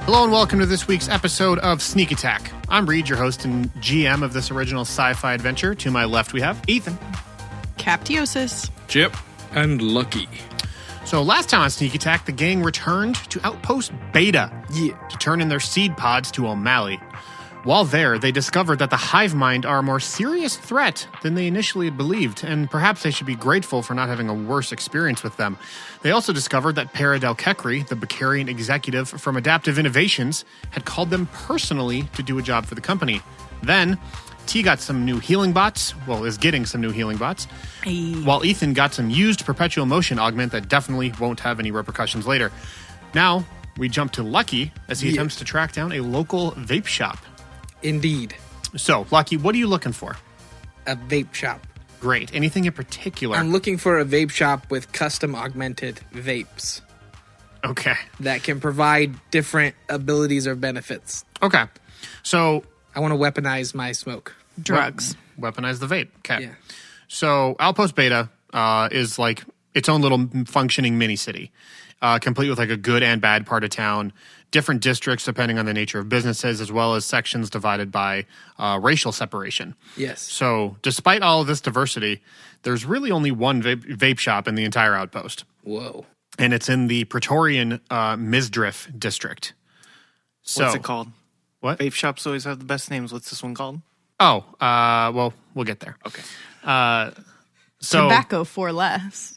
Hello and welcome to this week's episode of Sneak Attack. I'm Reed, your host and GM of this original sci-fi adventure. To my left we have Ethan. Captiosis. Chip. And Lucky. So last time on Sneak Attack, the gang returned to Outpost Beta to turn in their seed pods to O'Malley. While there, they discovered that the hive mind are a more serious threat than they initially had believed, and perhaps they should be grateful for not having a worse experience with them. They also discovered that Para Del Kekri, the Bacarian executive from Adaptive Innovations, had called them personally to do a job for the company. Then, T got some new healing bots, is getting some new healing bots, while Ethan got some used perpetual motion augment that definitely won't have any repercussions later. Now, we jump to Lucky as he attempts to track down a local vape shop. Indeed. So, Lucky, what are you looking for? A vape shop. Great. Anything in particular? I'm looking for a vape shop with custom augmented vapes. Okay. That can provide different abilities or benefits. Okay. So, I want to weaponize my smoke. Drugs. Weaponize the vape. Okay. Yeah. So, Outpost Beta is like its own little functioning mini city, complete with like a good and bad part of town, different districts depending on the nature of businesses, as well as sections divided by racial separation. Yes. So, despite all of this diversity, there's really only one vape shop in the entire outpost. Whoa. And it's in the Praetorian Misdrift district. So, What's it called? What? Vape shops always have the best names. What's this one called? Oh, well, we'll get there. Okay. So, Tobacco for less.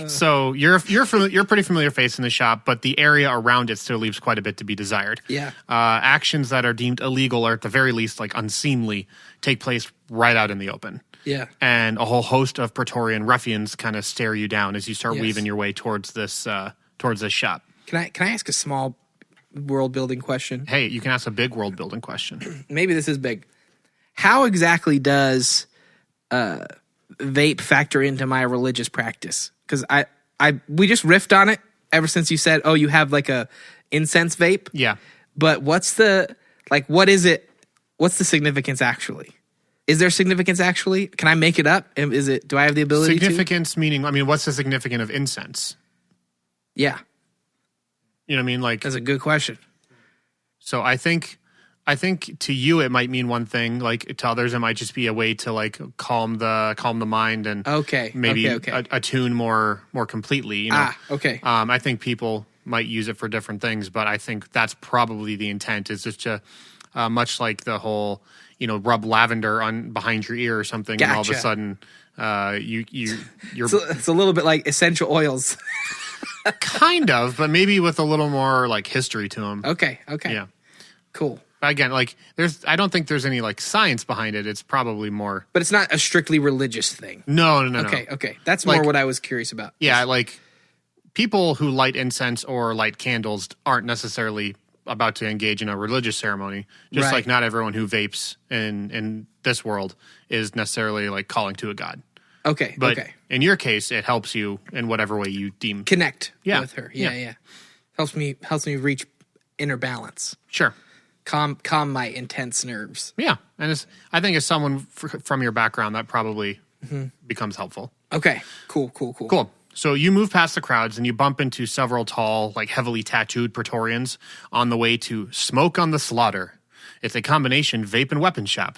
so you're pretty familiar face in the shop, but the area around it still leaves quite a bit to be desired. Yeah. Actions that are deemed illegal or at the very least like unseemly take place right out in the open. Yeah. And a whole host of Praetorian ruffians kind of stare you down as you start Yes. weaving your way towards this shop. Can I ask a small world building question? Hey, you can ask a big world building question. Maybe this is big. How exactly does vape factor into my religious practice? Because we just riffed on it ever since you said, oh, you have like a incense vape. Yeah. But what is it? What's the significance actually? Is there significance actually? Can I make it up? Do I have the ability Significance meaning, I mean, what's the significance of incense? Yeah. You know what I mean? Like, That's a good question. so I think to you it might mean one thing, like to others it might just be a way to like calm the mind and Okay. maybe Okay. attune more completely. You know? Okay. I think people might use it for different things, but I think that's probably the intent. Is just to much like the whole rub lavender on behind your ear or something, and all of a Gotcha. sudden you're It's a little bit like essential oils. kind of, but maybe with a little more like history to them. Okay. Yeah. Cool. Again, like I don't think there's any like science behind it. It's probably more. But it's not a strictly religious thing. No. Okay. That's more Like- what I was curious about. Yeah, like people who light incense or light candles aren't necessarily about to engage in a religious ceremony. Just Right. like not everyone who vapes in this world is necessarily like calling to a god. Okay. But okay. in your case, it helps you in whatever way you deem. Connect Yeah. with her. Yeah. Yeah. Helps me reach inner balance. Sure. Calm my intense nerves. Yeah, and I think as someone from your background, that probably becomes helpful. Okay. Cool. Cool. So you move past the crowds and you bump into several tall, like heavily tattooed Praetorians on the way to Smoke on the Slaughter. It's a combination vape and weapon shop.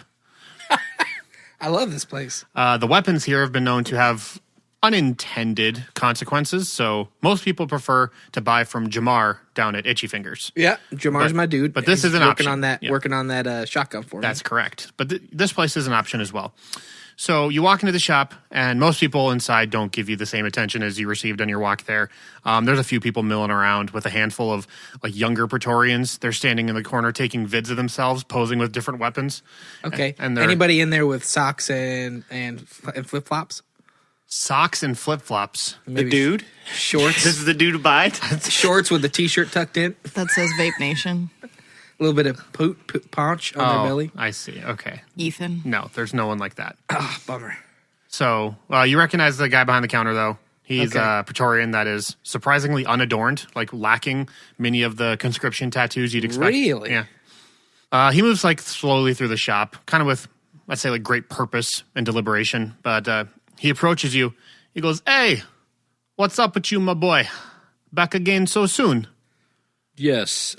I love this place. The weapons here have been known to have unintended consequences, so most people prefer to buy from Jamar down at Itchy Fingers. Yeah, Jamar's my dude. but this He's is an working option. on that. Yeah. Working on that shotgun for me. That's correct. But this place is an option as well. So you walk into the shop, and most people inside don't give you the same attention as you received on your walk there. There's a few people milling around with a handful of like younger Praetorians. They're standing in the corner taking vids of themselves, posing with different weapons. Okay. And they're Anybody in there with socks and flip flops? socks and flip-flops. The dude? Shorts. This is the dude to buy? Shorts with the t-shirt tucked in. That says Vape Nation. A little bit of paunch on their belly. I see. Okay. Ethan. No, there's no one like that. Ah, bummer. So you recognize the guy behind the counter, though. He's Okay. a Praetorian that is surprisingly unadorned, like lacking many of the conscription tattoos you'd expect. Really? Yeah. He moves like slowly through the shop, kind of with, let's say, like great purpose and deliberation. But he approaches you. He goes, "Hey, what's up with you, my boy? Back again so soon?" Yes,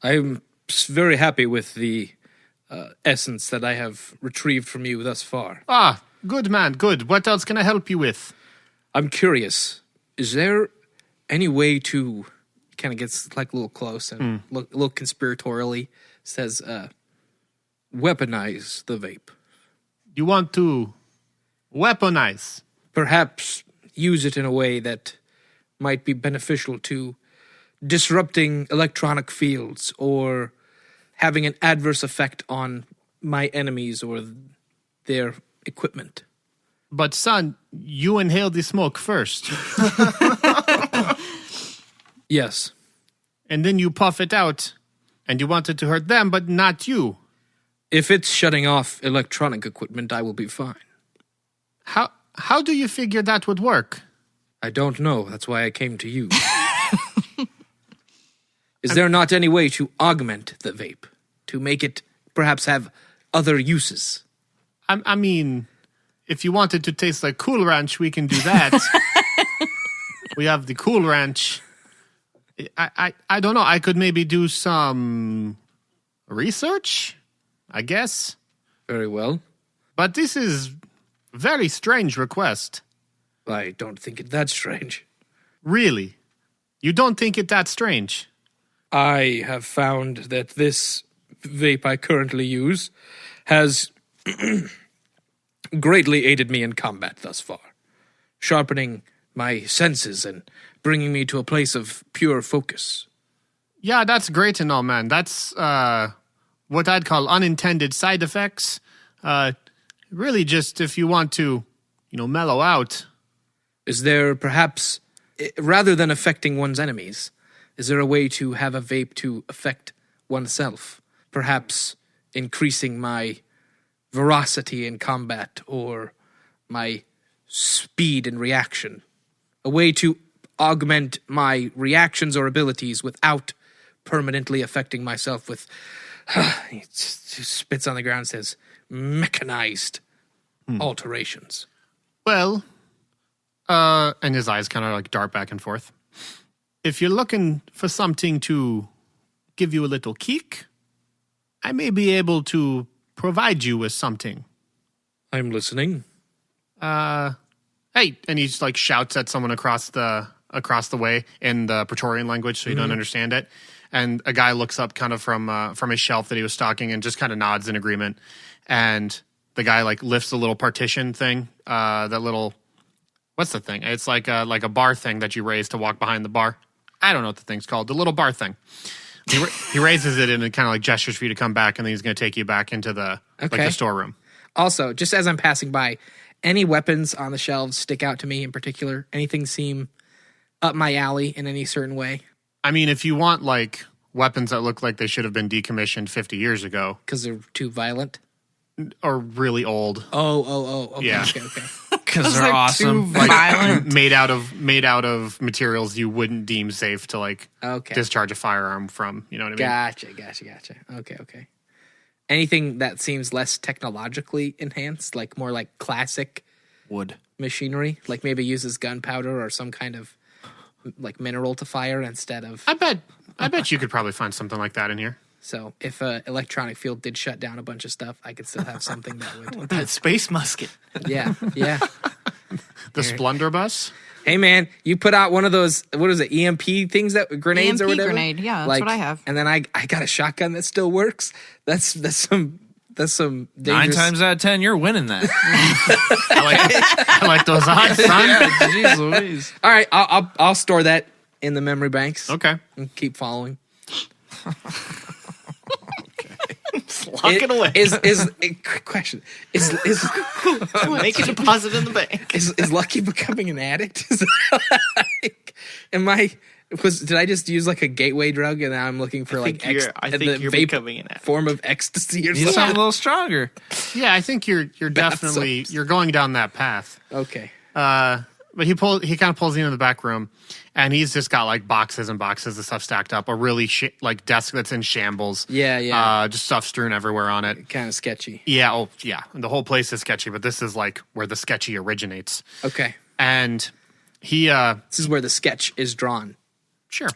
I'm very happy with the essence that I have retrieved from you thus far. Ah, good man, good. What else can I help you with? I'm curious, is there any way to... Kind of gets like a little close and a little conspiratorially says, weaponize the vape. You want to weaponize? Perhaps use it in a way that might be beneficial to disrupting electronic fields or having an adverse effect on my enemies or their equipment. But son, you inhale the smoke first, Yes. and then you puff it out, and you want it to hurt them, but not you. If it's shutting off electronic equipment, I will be fine. How do you figure that would work? I don't know. That's why I came to you. Is there not any way to augment the vape? To make it perhaps have other uses? I mean, if you want it to taste like Cool Ranch, we can do that. We have the Cool Ranch. I don't know. I could maybe do some research, I guess. Very well. But this is a very strange request. I don't think it that strange. Really? You don't think it that strange? I have found that this vape I currently use has greatly aided me in combat thus far, sharpening my senses and bringing me to a place of pure focus. Yeah, that's great and all, man. That's what I'd call unintended side effects. Really just if you want to, mellow out. Is there perhaps, rather than affecting one's enemies, is there a way to have a vape to affect oneself? Perhaps increasing my veracity in combat or my speed in reaction. A way to augment my reactions or abilities without permanently affecting myself with, he spits on the ground and says, mechanized alterations. Well, and his eyes kind of like dart back and forth. If you're looking for something to give you a little kick, I may be able to provide you with something. I'm listening. Hey, and he just like shouts at someone across the way in the Praetorian language, so you don't understand it. And a guy looks up kind of from his shelf that he was stocking and just kind of nods in agreement. And the guy like lifts a little partition thing, that little, what's the thing? It's like a bar thing that you raise to walk behind the bar. I don't know what the thing's called. The little bar thing. He raises it and it kind of like gestures for you to come back, and then he's going to take you back into the the storeroom. Also, just as I'm passing by, any weapons on the shelves stick out to me in particular? Anything seem up my alley in any certain way? I mean, if you want like weapons that look like they should have been decommissioned 50 years ago, Because they're too violent? or really old, Okay, Yeah. okay. Because they're awesome. Too violent. made out of materials you wouldn't deem safe to like Okay. discharge a firearm from. You know what I mean? Gotcha. Okay. Anything that seems less technologically enhanced, like more like classic Wood. machinery, like maybe uses gunpowder or some kind of like mineral to fire instead of. I bet you could probably find something like that in here. So if a electronic field did shut down a bunch of stuff, I could still have something that would. With that space musket. Yeah. The Splendor Bus. Hey man, you put out one of those, what is it, EMP things, that grenades or EMP whatever? grenade, yeah, that's what I have. And then I got a shotgun that still works. That's some dangerous. 9 times out of 10, you're winning that. I like those odds, son. Yeah, jeez Louise. All right, I'll store that in the memory banks. Okay. And keep following. Lock it away. Question is Make a deposit in the bank. is Lucky becoming an addict? Is that like, did I just use like a gateway drug and now I'm looking for I think you're vape becoming an addict. form of ecstasy or You sound a something? little stronger. Yeah, I think you're definitely sucks. you're going down that path. Okay. But he kind of pulls you into the back room, and he's just got like boxes and boxes of stuff stacked up. A really like desk that's in shambles. Yeah. Just stuff strewn everywhere on it. Kind of sketchy. Yeah. Oh, yeah. The whole place is sketchy, but this is like where the sketchy originates. Okay. And he, This is where the sketch is drawn. sure.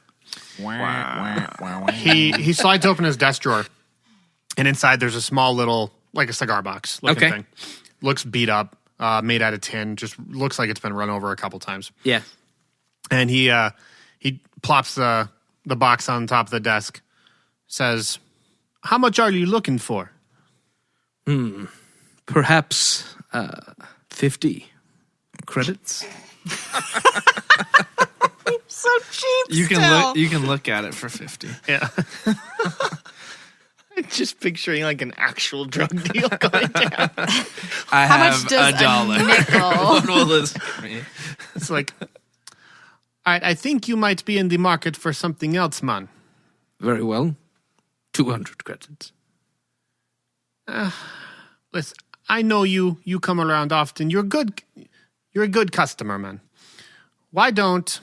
He slides open his desk drawer, and inside there's a small little, like a cigar box looking thing. Looks beat up, made out of tin. Just looks like it's been run over a couple times. Yeah. And he plops the box on top of the desk. Says, "How much are you looking for?" Perhaps 50 credits. So cheap. You can look at it for 50. Yeah. Just picturing like an actual drug deal going down. How much does $1. a nickel? What will this give me? It's like, all right, I think you might be in the market for something else, man. Very well. 200 credits. Listen, I know you come around often. You're a good customer, man. Why don't,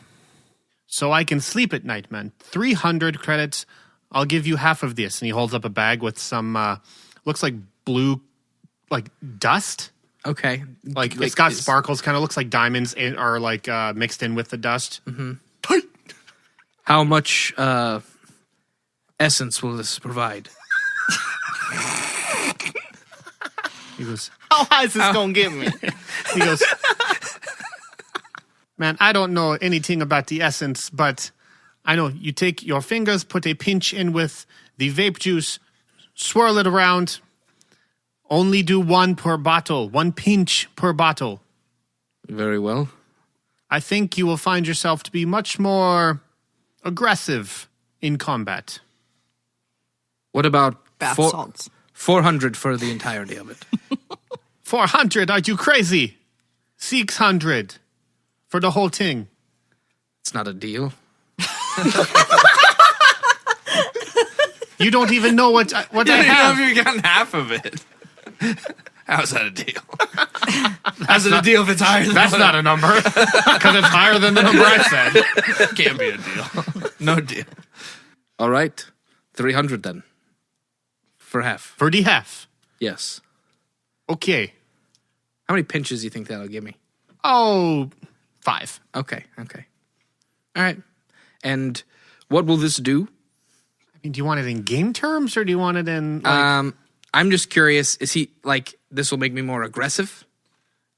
so I can sleep at night, man. 300 credits. I'll give you half of this. And he holds up a bag with some, looks like blue, like dust. Okay. Like it's got sparkles, kind of looks like diamonds are like mixed in with the dust. Mm-hmm. How much essence will this provide? He goes, How high is this going to get me? he goes, man, I don't know anything about the essence, but I know you take your fingers, put a pinch in with the vape juice, swirl it around. Only do one per bottle, one pinch per bottle. Very well. I think you will find yourself to be much more aggressive in combat. What about Bath salts. 400 for the entirety of it? 400? Are you crazy? 600 for the whole thing. It's not a deal. You don't even know what I have. You've gotten half of it. How's that a deal? How's it a deal if it's higher than That's not a number, because it's higher than the number I said. Can't be a deal. No deal. All right. 300 then. For half. For the half. Yes. Okay. How many pinches do you think that'll give me? Oh, 5. Okay. All right. And what will this do? I mean, do you want it in game terms, or do you want it in, like... I'm just curious, is he, like, this will make me more aggressive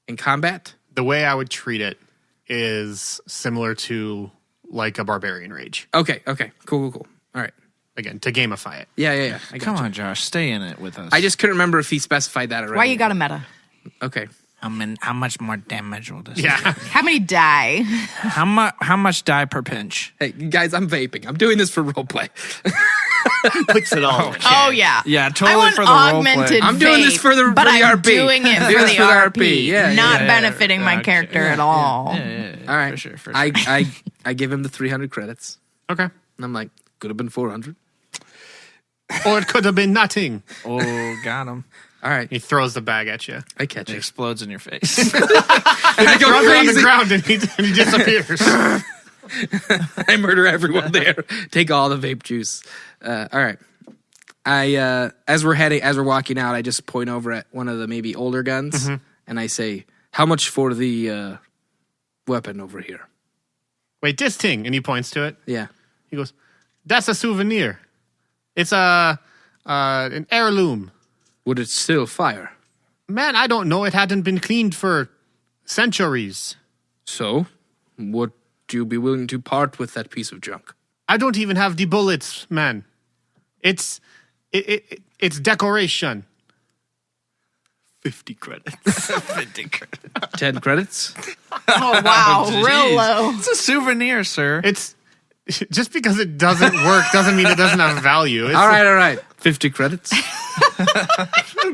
in combat? The way I would treat it is similar to, like, a barbarian rage. Okay. Cool. All right. Again, to gamify it. Yeah. I got Come you. on, Josh. Stay in it with us. I just couldn't remember if he specified that already. Why you got a meta? Okay. How much more damage will this Yeah. How many die? How much die per pinch? Hey, guys, I'm vaping. I'm doing this for roleplay. Puts it all. Oh yeah, Yeah, totally I want for the role augmented play. I'm doing this vape, for the but for the I'm RP. doing it Doing for this the RP. Yeah, not yeah, benefiting my okay. character at all. Yeah. All right. For sure. I give him the 300 credits. Okay. And I'm like, could have been 400. Or it could have been nothing. Oh, got him. All right. He throws the bag at you. I catch It it. explodes in your face. I go throws it on the crazy. ground and he disappears. I murder everyone there. Take all the vape juice. All right. As we're walking out, I just point over at one of the maybe older guns and I say, "How much for the weapon over here?" Wait, this thing. And he points to it. Yeah. He goes, that's a souvenir. It's an heirloom. Would it still fire? Man, I don't know. It hadn't been cleaned for centuries. So, would you be willing to part with that piece of junk? I don't even have the bullets, man. It's decoration. 50 credits. 50 credits. 10 credits? Oh wow, real low. It's a souvenir, sir. It's just because it doesn't work doesn't mean it doesn't have value. It's All right. 50 credits?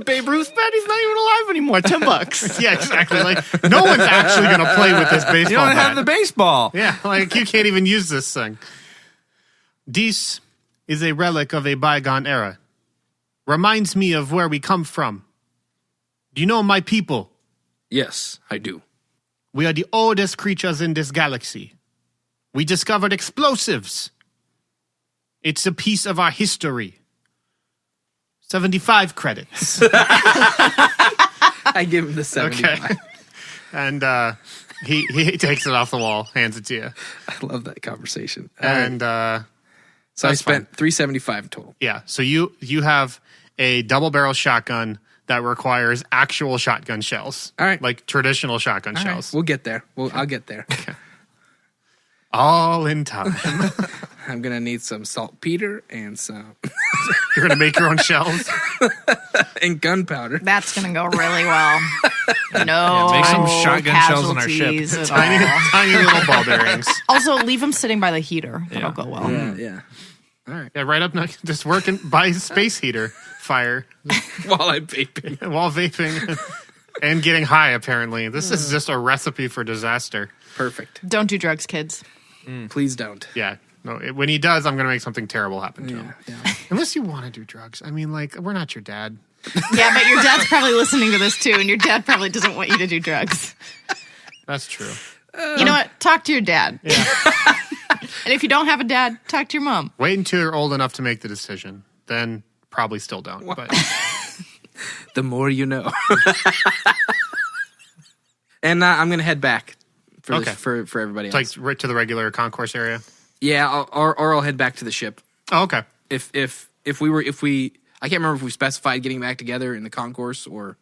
Babe Ruth bet he's not even alive anymore. $10. yeah, exactly. Like no one's actually going to play with this baseball You don't bat. have the baseball. Yeah, like you can't even use this thing. This is a relic of a bygone era. Reminds me of where we come from. Do you know my people? Yes, I do. We are the oldest creatures in this galaxy. We discovered explosives. It's a piece of our history. 75 credits. I give him the 75. Okay. And He takes it off the wall, hands it to you. I love that conversation. And So I spent $375 in total. yeah, so you have a double barrel shotgun that requires actual shotgun shells. All right. Like traditional shotgun All right, shells. we'll get there. I'll get there. All in time. I'm gonna need some saltpeter and some You're gonna make your own shells. and gunpowder. That's going to go really well. No make some shotgun shells on our ship. casualties at Tiny, all. tiny little ball bearings. Also, leave them sitting by the heater. That'll go well. Yeah. All right. Yeah, right up next, just working by space heater fire While I'm vaping. while vaping and getting high. Apparently, this is just a recipe for disaster. Perfect. Don't do drugs, kids. Please don't. Yeah, no. When he does, I'm gonna make something terrible happen to him. Yeah. Unless you want to do drugs. I mean, like, we're not your dad. Yeah, but your dad's probably listening to this too, and your dad probably doesn't want you to do drugs. That's true. You know what? Talk to your dad. And if you don't have a dad, talk to your mom. Wait until you're old enough to make the decision. Then probably still don't. But The more you know. And I'm gonna head back for Okay. for everybody else. like right to the regular concourse area. Yeah, or I'll head back to the ship. Oh, okay. If we I can't remember if we specified getting back together in the concourse or.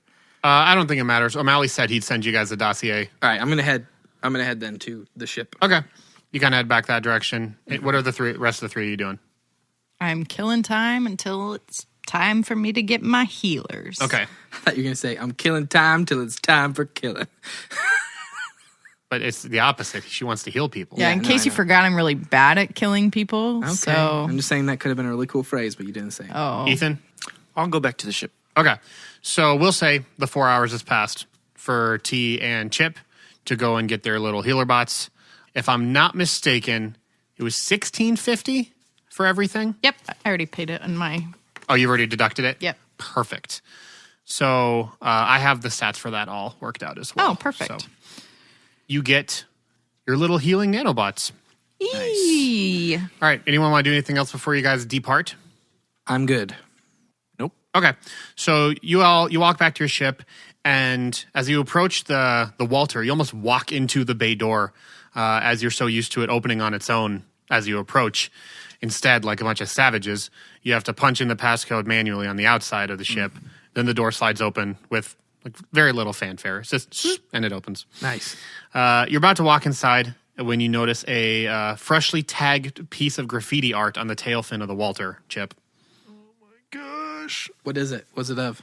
I don't think it matters. O'Malley said he'd send you guys a dossier. All right, I'm gonna head then to the ship. Okay. You kind of head back that direction. What are the rest of the three you doing? I'm killing time until it's time for me to get my healers. Okay. I thought you were gonna say I'm killing time till it's time for killing. But it's the opposite. She wants to heal people. Yeah, in no, case I you know. forgot, I'm really bad at killing people. Okay. So, I'm just saying that could have been a really cool phrase, but you didn't say it. oh, Ethan? I'll go back to the ship. Okay. So we'll say the 4 hours has passed for T and Chip to go and get their little healer bots. If I'm not mistaken, it was $16.50 for everything. Yep, I already paid it on my. Oh, you've already deducted it? Yep. Perfect. So I have the stats for that all worked out as well. Oh, perfect. So you get your little healing nanobots. Eee. All right. Anyone want to do anything else before you guys depart? I'm good. Okay. So you walk back to your ship, and as you approach the Walter, you almost walk into the bay door as you're so used to it opening on its own as you approach. Instead, like a bunch of savages, you have to punch in the passcode manually on the outside of the ship. Then the door slides open with like very little fanfare. It's just and it opens. Nice. You're about to walk inside when you notice a freshly tagged piece of graffiti art on the tail fin of the Walter, Chip. Gosh. What is it? What's it of?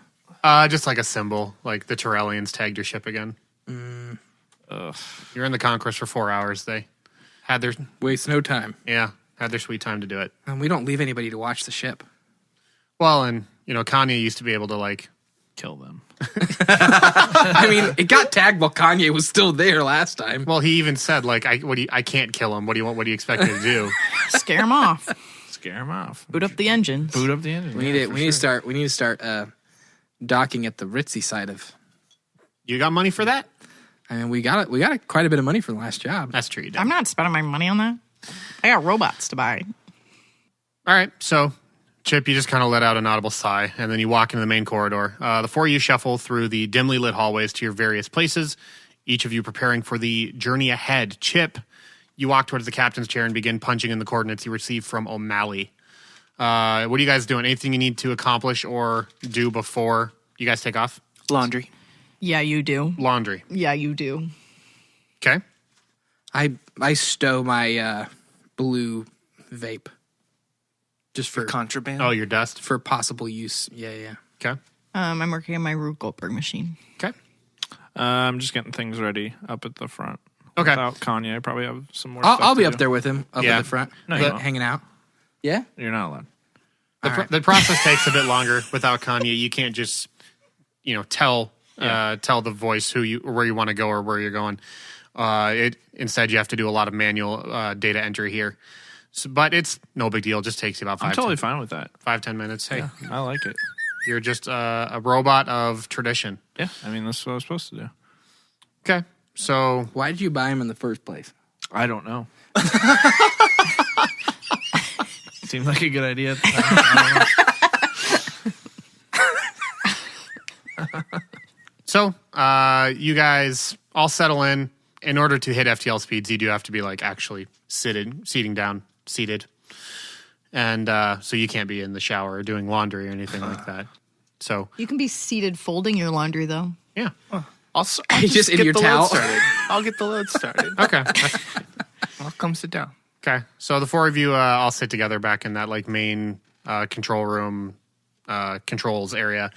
Just like a symbol, like the Tyrellians tagged your ship again. You're in the concourse for 4 hours. They had their Waste no time. had their sweet time to do it. And we don't leave anybody to watch the ship. Well, and Kanye used to be able to like. Kill them. I mean, it got tagged while Kanye was still there last time. Well, he even said like, I can't kill him. What do you want? What do you expect me to do? Scare them off. Scare them off. Boot up the engines. Boot up the engine. We need to start docking at the ritzy side of. You got money for that? I mean, we got quite a bit of money for the last job. That's true. You did. I'm not spending my money on that. I got robots to buy. All right, so Chip, you just kind of let out an audible sigh, and then you walk into the main corridor. The four of you shuffle through the dimly lit hallways to your various places, each of you preparing for the journey ahead. Chip, you walk towards the captain's chair and begin punching in the coordinates you received from O'Malley. What are you guys doing? Anything you need to accomplish or do before you guys take off? Laundry. Yeah, you do. Laundry. Yeah, you do. Okay. I stow my blue vape just for Contraband. Oh, your dust. for possible use. Yeah. Okay. I'm working on my Rube Goldberg machine. Okay. I'm just getting things ready up at the front. Okay. Without Kanye, I probably have some more stuff I'll be to up do. there with him up Yeah. at the front, No, you won't. hanging out. Yeah. You're not allowed. The process takes a bit longer without Kanye. You can't just, tell the voice where you want to go or where you're going. Instead, you have to do a lot of manual data entry here. So, but it's no big deal. It just takes you about I'm totally fine with that. 5-10 minutes. Hey, I like it. you're just a robot of tradition. Yeah, I mean, that's what I was supposed to do. Okay. So Why did you buy him in the first place? I don't know. Seemed like a good idea. I you guys all settle in. in order to hit FTL speeds, you do have to be like actually seated, and so you can't be in the shower or doing laundry or anything like that. So You can be seated folding your laundry, though. yeah, I'll just in get your the towel? load started. I'll get the load started. okay. I'll come sit down. Okay, so the four of you all sit together back in that like main control room controls area.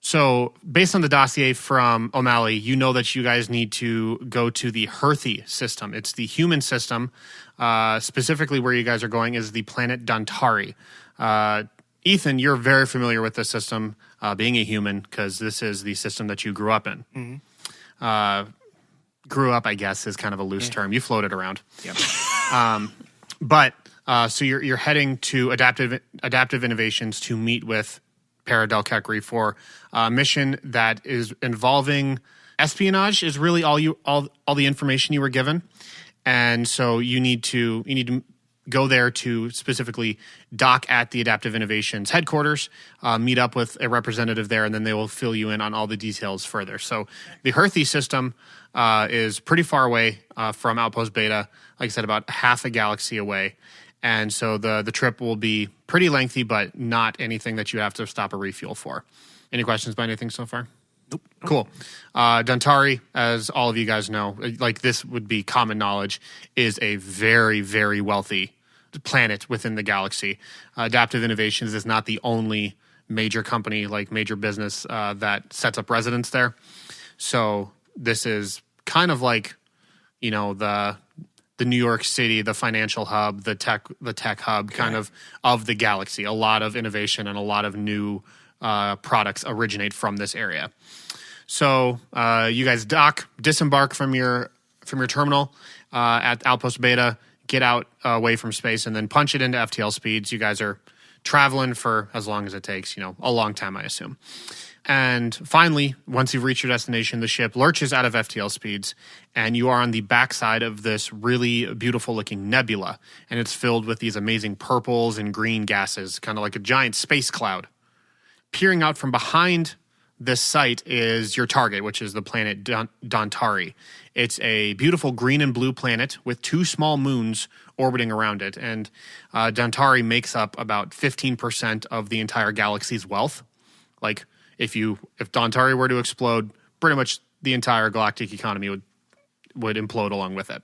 So based on the dossier from O'Malley, you know that you guys need to go to the Herthy system. It's the human system. Specifically where you guys are going is the planet Dontari. Ethan, you're very familiar with this system, being a human, because this is the system that you grew up in. Mm-hmm. Grew up, I guess, is kind of a loose term. You floated around. Yep. So you're heading to adaptive innovations to meet with Para Del Kekri for a mission that is involving espionage. Is really all the information you were given, and so you need to go there to specifically dock at the Adaptive Innovations headquarters, meet up with a representative there, and then they will fill you in on all the details further. So the Herthy system is pretty far away from Outpost Beta, like I said, about half a galaxy away. And so the trip will be pretty lengthy, but not anything that you have to stop a refuel for. Any questions about anything so far? Nope. Cool. Dontari, as all of you guys know, like this would be common knowledge, is a very, very wealthy planet within the galaxy. Adaptive Innovations is not the only major company, like major business that sets up residence there. So this is kind of like, you know, the New York City, the financial hub, the tech hub, kind of the galaxy. A lot of innovation and a lot of new products originate from this area. So you guys disembark from your terminal at Outpost Beta, get out away from space, and then punch it into FTL speeds. You guys are traveling for as long as it takes, a long time, I assume. And finally, once you've reached your destination, the ship lurches out of FTL speeds, and you are on the backside of this really beautiful-looking nebula, and it's filled with these amazing purples and green gases, kind of like a giant space cloud. Peering out from behind this site is your target, which is the planet Dontari. It's a beautiful green and blue planet with two small moons orbiting around it, and Dontari makes up about 15% of the entire galaxy's wealth. Like, if Dontari were to explode, pretty much the entire galactic economy would implode along with it.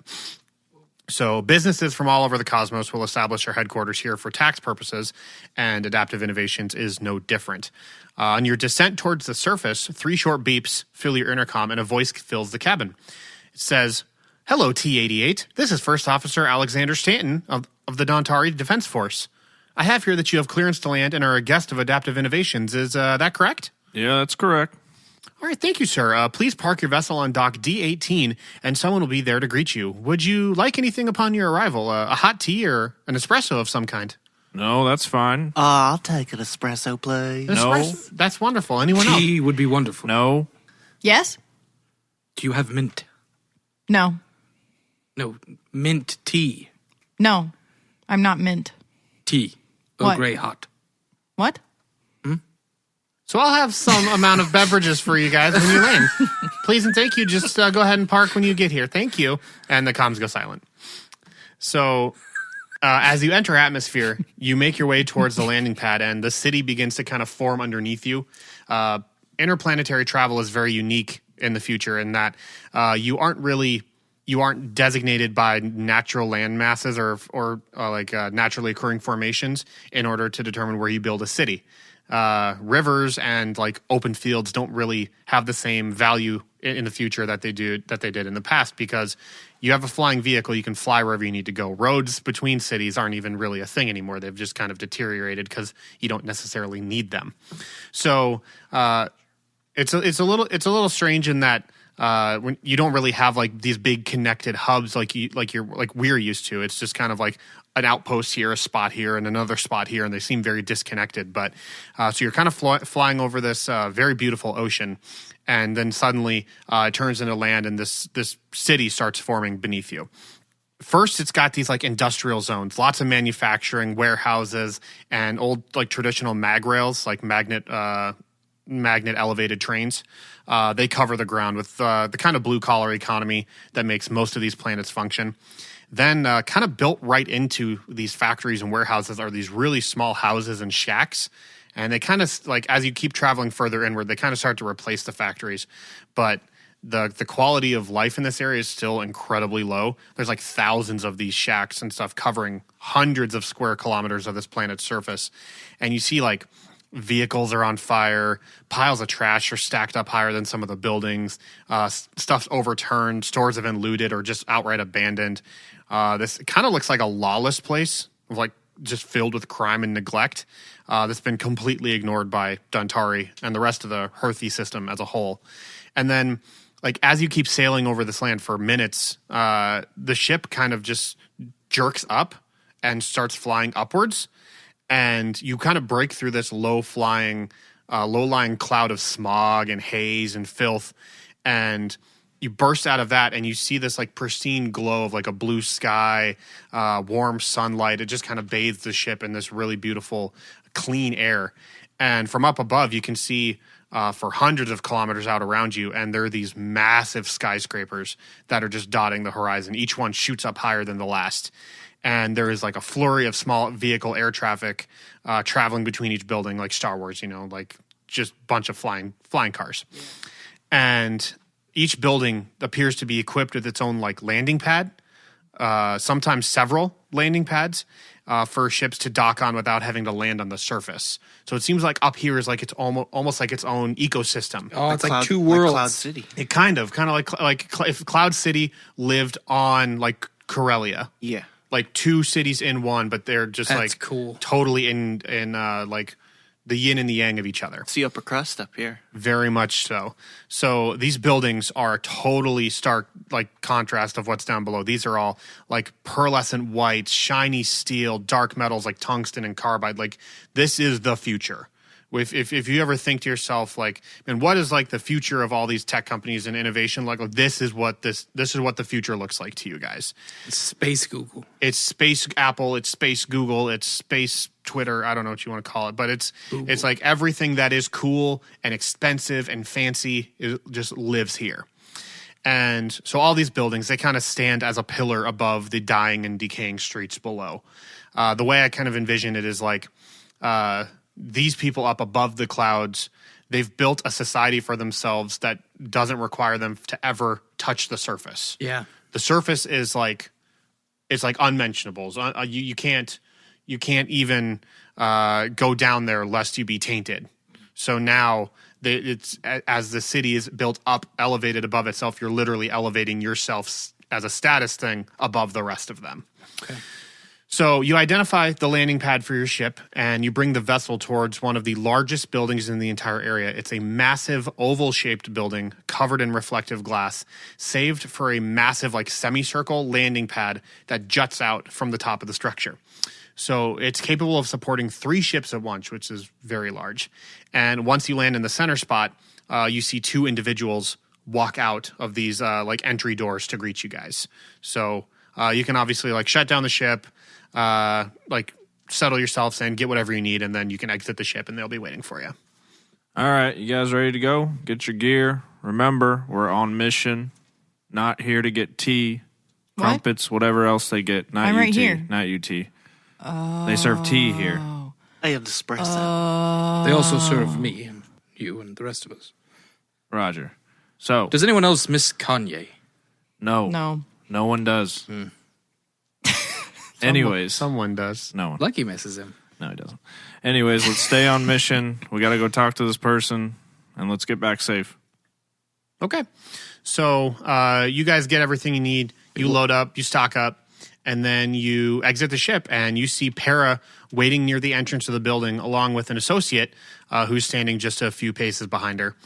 So businesses from all over the cosmos will establish their headquarters here for tax purposes, and Adaptive Innovations is no different. On your descent towards the surface, 3 short beeps fill your intercom, and a voice fills the cabin. It says, "Hello, T-88. This is First Officer Alexander Stanton of the Dontari Defense Force. I have here that you have clearance to land and are a guest of Adaptive Innovations. Is that correct?" Yeah, that's correct. All right, thank you, sir. Please park your vessel on dock D18, and someone will be there to greet you. Would you like anything upon your arrival? A hot tea or an espresso of some kind? No, that's fine. I'll take an espresso, please. No. That's wonderful. Anyone else? Tea would be wonderful. No. Yes? Do you have mint? No. No, mint tea. No. I'm not mint. Tea. Earl What? Grey hot. What? So I'll have some amount of beverages for you guys when you land. Please and thank you. Just go ahead and park when you get here. Thank you. And the comms go silent. So as you enter atmosphere, you make your way towards the landing pad, and the city begins to kind of form underneath you. Interplanetary travel is very unique in the future in that you aren't designated by natural land masses or naturally occurring formations in order to determine where you build a city. Rivers and like open fields don't really have the same value in the future that they did in the past, because you have a flying vehicle, you can fly wherever you need to go. Roads between cities aren't even really a thing anymore. They've just kind of deteriorated because you don't necessarily need them. So it's a little strange in that when you don't really have like these big connected hubs like we're used to. It's just kind of like an outpost here, a spot here, and another spot here, and they seem very disconnected. But so you're kind of flying over this very beautiful ocean, and then suddenly it turns into land, and this city starts forming beneath you. First, it's got these like industrial zones, lots of manufacturing, warehouses, and old like traditional mag rails, like magnet magnet elevated trains. They cover the ground with the kind of blue-collar economy that makes most of these planets function. Then kind of built right into these factories and warehouses are these really small houses and shacks. And they kind of, like, as you keep traveling further inward, they kind of start to replace the factories. But the quality of life in this area is still incredibly low. There's like thousands of these shacks and stuff covering hundreds of square kilometers of this planet's surface. And you see, like, vehicles are on fire, piles of trash are stacked up higher than some of the buildings, stuff's overturned, stores have been looted or just outright abandoned. This kind of looks like a lawless place, like just filled with crime and neglect. That's been completely ignored by Dontari and the rest of the Hearthy system as a whole. And then, like, as you keep sailing over this land for minutes, the ship kind of just jerks up and starts flying upwards. And you kind of break through this low-lying cloud of smog and haze and filth. And you burst out of that and you see this like pristine glow of like a blue sky, warm sunlight. It just kind of bathes the ship in this really beautiful, clean air. And from up above, you can see for hundreds of kilometers out around you, and there are these massive skyscrapers that are just dotting the horizon. Each one shoots up higher than the last. And there is like a flurry of small vehicle air traffic traveling between each building, like Star Wars, like just a bunch of flying cars. Yeah. And each building appears to be equipped with its own like landing pad, sometimes several landing pads for ships to dock on without having to land on the surface. So it seems like up here is like it's almost like its own ecosystem. Oh, it's like two worlds. Like Cloud City. It kind of like if Cloud City lived on like Corellia. Yeah. Like two cities in one, but they're just That's like cool. Totally in like the yin and the yang of each other. It's the upper crust up here. Very much so. So these buildings are totally stark like contrast of what's down below. These are all like pearlescent white, shiny steel, dark metals like tungsten and carbide. Like this is the future. If you ever think to yourself like, man, what is like the future of all these tech companies and innovation? Like this is what the future looks like to you guys. It's space Google. It's space Apple. It's space Google. It's space Twitter. I don't know what you want to call it, but it's like everything that is cool and expensive and fancy just lives here. And so all these buildings, they kind of stand as a pillar above the dying and decaying streets below. The way I kind of envision it is like these people up above the clouds, they've built a society for themselves that doesn't require them to ever touch the surface. Yeah. The surface is like, it's like unmentionables. You can't even go down there lest you be tainted. So now it's as the city is built up, elevated above itself, you're literally elevating yourself as a status thing above the rest of them. Okay. So you identify the landing pad for your ship, and you bring the vessel towards one of the largest buildings in the entire area. It's a massive oval-shaped building covered in reflective glass, saved for a massive like semicircle landing pad that juts out from the top of the structure. So it's capable of supporting 3 ships at once, which is very large. And once you land in the center spot, you see 2 individuals walk out of these like entry doors to greet you guys. So you can obviously like shut down the ship, like settle yourselves in, get whatever you need, and then you can exit the ship and they'll be waiting for you. All right, you guys ready to go? Get your gear. Remember, we're on mission. Not here to get tea, crumpets, whatever else they get. Not I'm UT. right here. Not UT. They serve tea here. I have espresso. They also serve me and you and the rest of us. Roger. So, Does anyone else miss Kanye? no one does. Anyways, Someone does. no one. Lucky misses him. No, he doesn't. Anyways, let's stay on mission. We got to go talk to this person, and let's get back safe. Okay. So you guys get everything you need. You load up, you stock up, and then you exit the ship, and you see Para waiting near the entrance of the building along with an associate who's standing just a few paces behind her.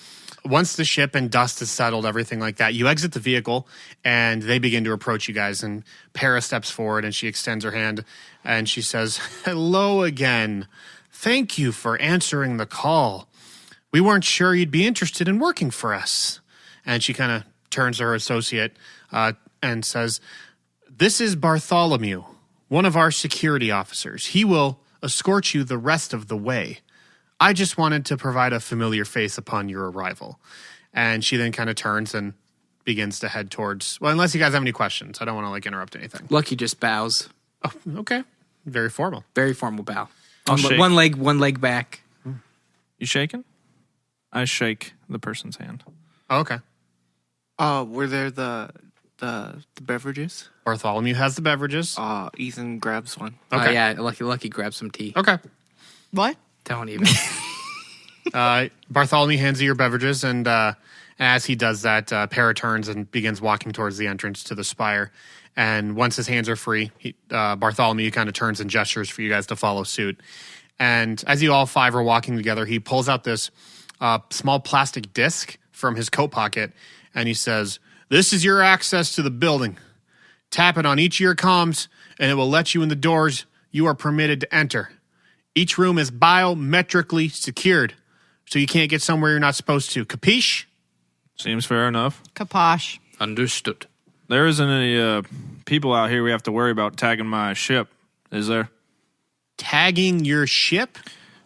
Once the ship and dust is settled, everything like that, you exit the vehicle, and they begin to approach you guys. And Para steps forward, and she extends her hand, and she says, "Hello again. Thank you for answering the call. We weren't sure you'd be interested in working for us." And she kind of turns to her associate and says, "This is Bartholomew, one of our security officers. He will escort you the rest of the way. I just wanted to provide a familiar face upon your arrival. And she then kind of turns and begins to head towards, well, unless you guys have any questions. I don't want to like interrupt anything. Lucky just bows. Oh, okay. Very formal. Very formal bow. I'll shake. One leg back. You shaking? I shake the person's hand. Oh, okay. Were there the beverages? Bartholomew has the beverages. Ethan grabs one. Okay. Yeah, Lucky grabs some tea. Okay. What? Don't even. Bartholomew hands you your beverages, and as he does that, Para turns and begins walking towards the entrance to the spire. And once his hands are free, Bartholomew kind of turns and gestures for you guys to follow suit. And as you all five are walking together, he pulls out this small plastic disc from his coat pocket, and he says, "This is your access to the building. Tap it on each of your comms, and it will let you in the doors you are permitted to enter. Each room is biometrically secured, so you can't get somewhere you're not supposed to. Capiche?" Seems fair enough. Kaposh. Understood. There isn't any people out here we have to worry about tagging my ship, is there? Tagging your ship?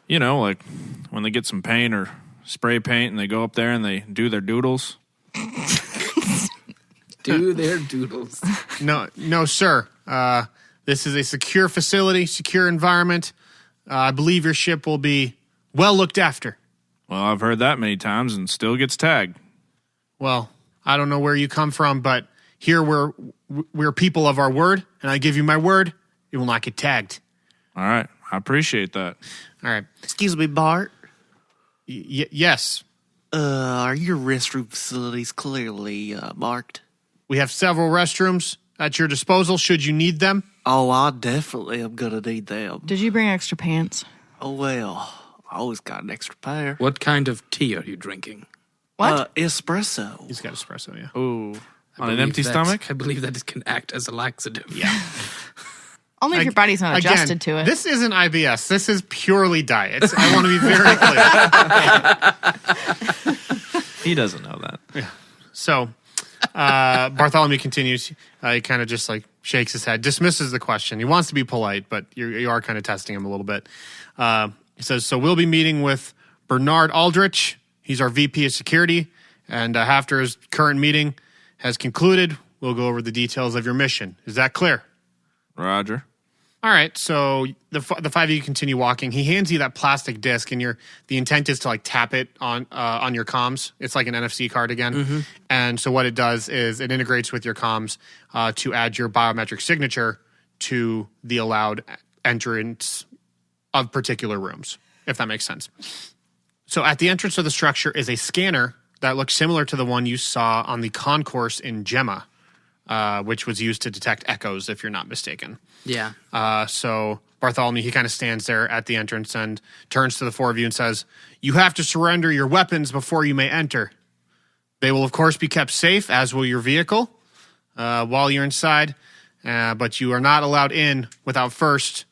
You know, like when they get some paint or spray paint and they go up there and they do their doodles. Do their doodles. No, sir. This is a secure facility, secure environment. I believe your ship will be well looked after. Well, I've heard that many times and still gets tagged. Well, I don't know where you come from, but here we're people of our word, and I give you my word, it will not get tagged. All right. I appreciate that. All right. Excuse me, Bart. Yes. Are your restroom facilities clearly marked? We have several restrooms at your disposal should you need them. Oh, I definitely am gonna need them. Did you bring extra pants? Oh well, I always got an extra pair. What kind of tea are you drinking? What? Espresso. He's got espresso, yeah. Ooh. I On an believe empty that- stomach? I believe that it can act as a laxative. Yeah. Only if your body's not adjusted to it. This isn't IBS. This is purely diet. I want to be very clear. He doesn't know that. So, Bartholomew continues. He kind of just like shakes his head, dismisses the question. He wants to be polite, but you are kind of testing him a little bit. He says, "So we'll be meeting with Bernard Aldrich. He's our VP of security. And after his current meeting has concluded, we'll go over the details of your mission. Is that clear?" Roger. All right, so the five of you continue walking. He hands you that plastic disc, and the intent is to like tap it on your comms. It's like an NFC card again, Mm-hmm. and so what it does is it integrates with your comms to add your biometric signature to the allowed entrance of particular rooms, if that makes sense. So at the entrance of the structure is a scanner that looks similar to the one you saw on the concourse in Gemma, which was used to detect echoes, if you're not mistaken. Yeah. So Bartholomew, he kind of stands there at the entrance and turns to the four of you and says, "You have to surrender your weapons before you may enter. They will, of course, be kept safe, as will your vehicle, while you're inside, but you are not allowed in without first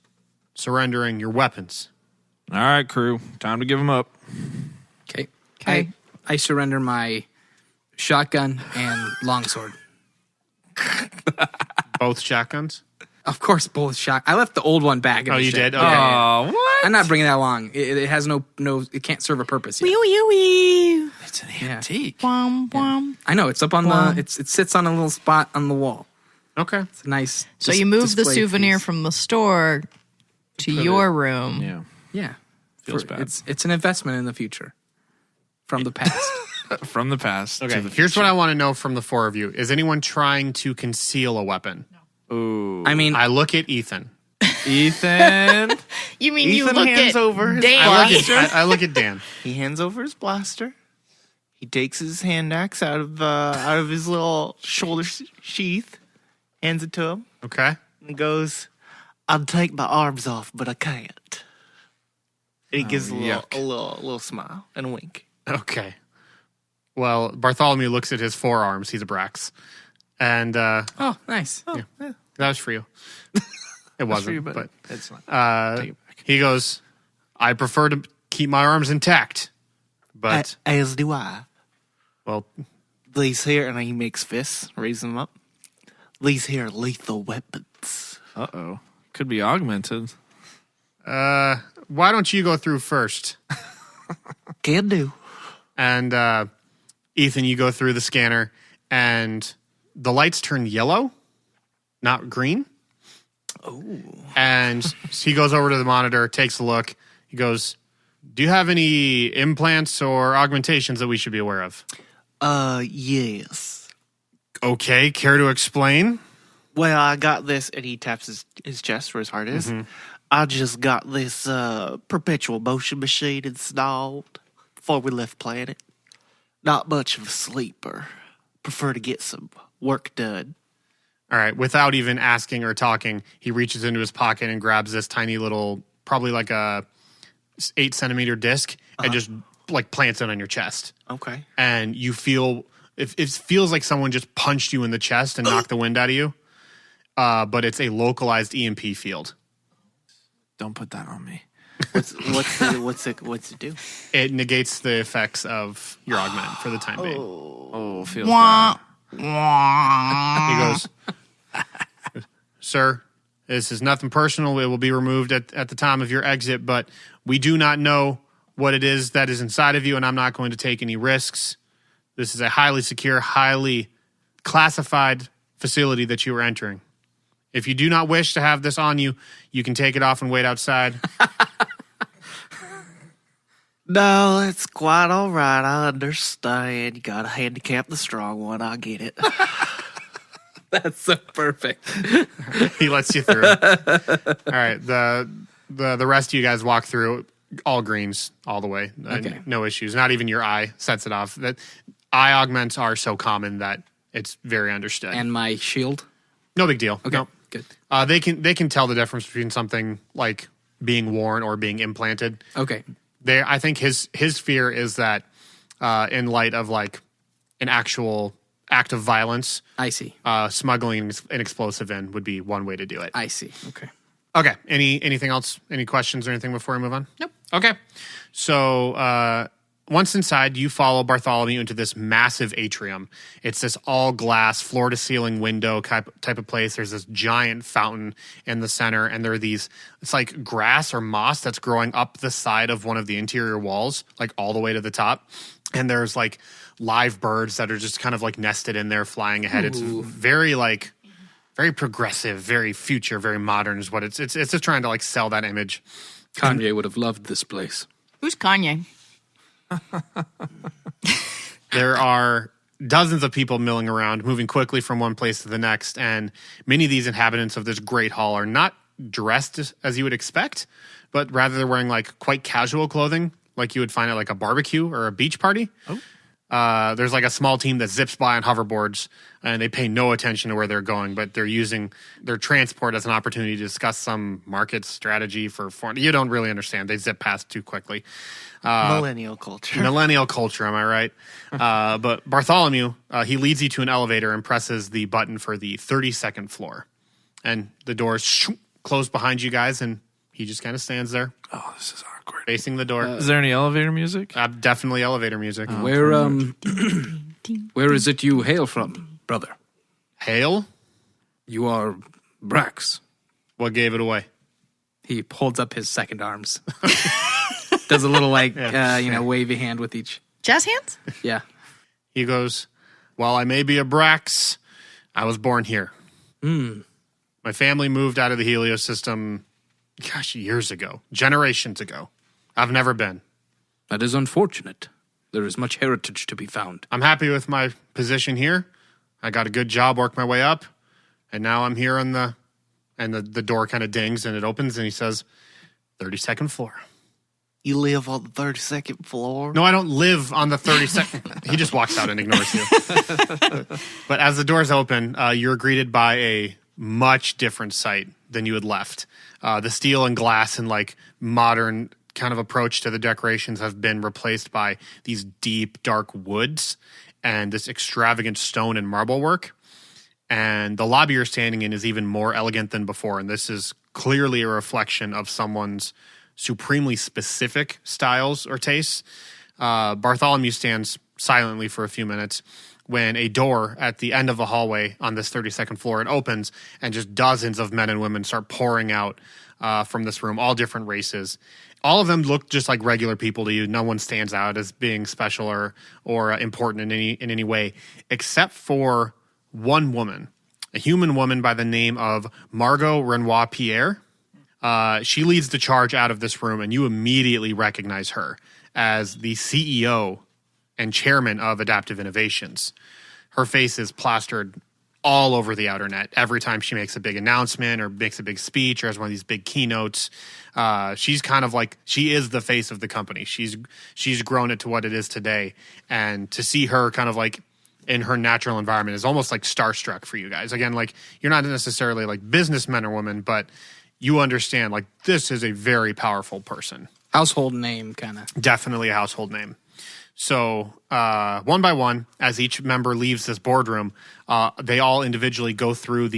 surrendering your weapons." All right, crew. Time to give them up. Okay. Okay. I surrender my shotgun and longsword. Both shotguns? Of course, both shot. I left the old one back. In Oh, the you shed. did? Okay. Oh, what? I'm not bringing that along. It has no. It can't serve a purpose yet. Wee. It's an Yeah. antique. Wom, wom. I know it's up on Wow. the. It sits on a little spot on the wall. Okay. It's a nice. So you move the display souvenir piece. from the store to your room. Yeah. Yeah, Feels bad. It's an investment in the future from the past. From the past. Okay, To the here's future. what I want to know from the four of you. Is anyone trying to conceal a weapon? Ooh. I mean, I look at Ethan. Ethan. You mean you Ethan look hands at over his Dan? I look at Dan. He hands over his blaster. He takes his hand axe out of his little shoulder sheath, hands it to him, Okay. and goes, "I'd take my arms off, but I can't." And he gives a little smile and a wink. Okay. Well, Bartholomew looks at his forearms. He's a Brax. And oh, nice. that was for you. It wasn't, but it's not. Take it back. he goes, "I prefer to keep my arms intact." But, As do I. well, These here, and he makes fists, raises them up. These here are lethal weapons. Uh-oh. Could be augmented. why don't you go through first? Can do. And Ethan, you go through the scanner, and the lights turn yellow, not green. Oh. And he goes over to the monitor, takes a look. He goes, do you have any implants or augmentations that we should be aware of? Yes. Okay, care to explain? Well, I got this, and he taps his chest where his heart is. I just got this perpetual motion machine installed before we left planet. Not much of a sleeper. Prefer to get some work done. All right, without even asking or talking, he reaches into his pocket and grabs this tiny little, probably like a 8-centimeter disc, and just like plants it on your chest. Okay. And you feel, it feels like someone just punched you in the chest and knocked the wind out of you. But it's a localized EMP field. Don't put that on me. What's it do? It negates the effects of your augment for the time being. Oh, feels Wah, bad. wah. He goes, sir, this is nothing personal. It will be removed at the time of your exit, but we do not know what it is that is inside of you, and I'm not going to take any risks. This is a highly secure, highly classified facility that you are entering. If you do not wish to have this on you, you can take it off and wait outside. No, it's quite all right. I understand. You gotta handicap the strong one. I get it. That's so perfect. He lets you through. All right, the rest of you guys walk through all greens all the way. Okay. No issues. Not even your eye sets it off. That eye augments are so common that it's very understood. And my shield. No big deal. Okay, No. good. They can tell the difference between something like being worn or being implanted. Okay. I think his fear is that in light of like an actual act of violence, I see. smuggling an explosive in would be one way to do it. I see. Okay. Okay. Anything else? Any questions or anything before we move on? Nope. Okay. So once inside, you follow Bartholomew into this massive atrium. It's this all glass, floor to ceiling window type of place. There's this giant fountain in the center, and there are these, it's like grass or moss that's growing up the side of one of the interior walls, like all the way to the top. And there's like live birds that are just kind of like nested in there flying ahead. Ooh. It's very progressive, very future, very modern is what it's just trying to like sell that image. Kanye would have loved this place. Who's Kanye? There are dozens of people milling around, moving quickly from one place to the next, and many of these inhabitants of this great hall are not dressed as you would expect, but rather they're wearing like quite casual clothing, like you would find at like a barbecue or a beach party. Oh. There's like a small team that zips by on hoverboards, and they pay no attention to where they're going, but they're using their transport as an opportunity to discuss some market strategy for foreign. You don't really understand. They zip past too quickly. Millennial culture. Millennial culture, am I right? But Bartholomew, he leads you to an elevator and presses the button for the 32nd floor. And the doors close behind you guys, and he just kind of stands there. Oh, this is awkward. Facing the door. Is there any elevator music? Definitely elevator music. Where is it you hail from, brother? Hail? You are Brax. What gave it away? He holds up his second arms. Does a little like, wavy hand with each. Jazz hands? Yeah. He goes, while I may be a Brax, I was born here. My family moved out of the Helios system, years ago. Generations ago. I've never been. That is unfortunate. There is much heritage to be found. I'm happy with my position here. I got a good job, worked my way up, and now I'm here on the door kind of dings and it opens and he says, 32nd floor. You live on the 32nd floor? No, I don't live on the 32nd. He just walks out and ignores you. But as the doors open, you're greeted by a much different sight than you had left. The steel and glass and like modern kind of approach to the decorations have been replaced by these deep, dark woods and this extravagant stone and marble work. And the lobby you're standing in is even more elegant than before. And this is clearly a reflection of someone's supremely specific styles or tastes. Bartholomew stands silently for a few minutes, when a door at the end of a hallway on this 32nd floor, it opens, and just dozens of men and women start pouring out from this room, all different races. All of them look just like regular people to you. No one stands out as being special or important in any way, except for one woman, a human woman by the name of Margot Renoir Pierre. She leads the charge out of this room, and you immediately recognize her as the CEO and chairman of Adaptive Innovations. Her face is plastered all over the outer net every time she makes a big announcement or makes a big speech or has one of these big keynotes. She's kind of like, she is the face of the company. She's grown it to what it is today. And to see her kind of like in her natural environment is almost like starstruck for you guys. Again, like, you're not necessarily like businessmen or women, but you understand, like, this is a very powerful person. Household name, kind of. Definitely a household name. So one by one, as each member leaves this boardroom, they all individually go through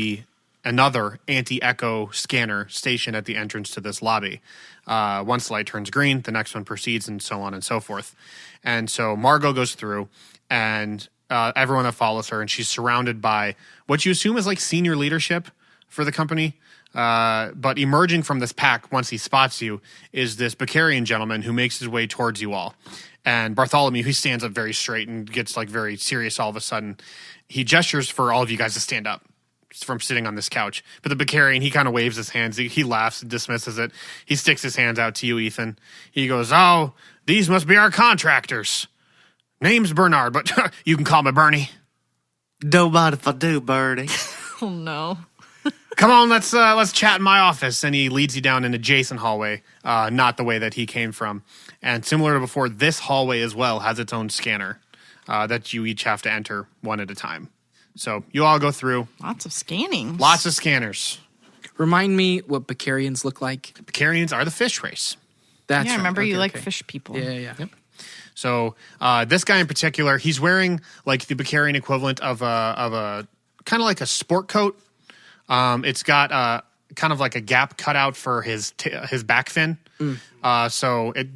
another anti-echo scanner station at the entrance to this lobby. Once the light turns green, the next one proceeds, and so on and so forth. And so Margot goes through, and everyone that follows her, and she's surrounded by what you assume is like senior leadership for the company. But emerging from this pack, once he spots you, is this Bacarian gentleman who makes his way towards you all. And Bartholomew, he stands up very straight and gets like very serious all of a sudden. He gestures for all of you guys to stand up from sitting on this couch. But the Bacarian, he kind of waves his hands. He laughs and dismisses it. He sticks his hands out to you, Ethan. He goes, "Oh, these must be our contractors. Name's Bernard, but you can call me Bernie. Don't mind if I do, Bernie. Oh, no. Come on, let's chat in my office." And he leads you down an adjacent hallway, not the way that he came from. And similar to before, this hallway as well has its own scanner that you each have to enter one at a time. So you all go through. Lots of scanning. Lots of scanners. Remind me what Bacarians look like. Bacarians are the fish race. That's Yeah, right. remember you Okay, like okay. fish people. Yeah. Yep. So this guy in particular, he's wearing like the Bacarian equivalent of a kind of like a sport coat. It's got kind of like a gap cut out for his back fin. So it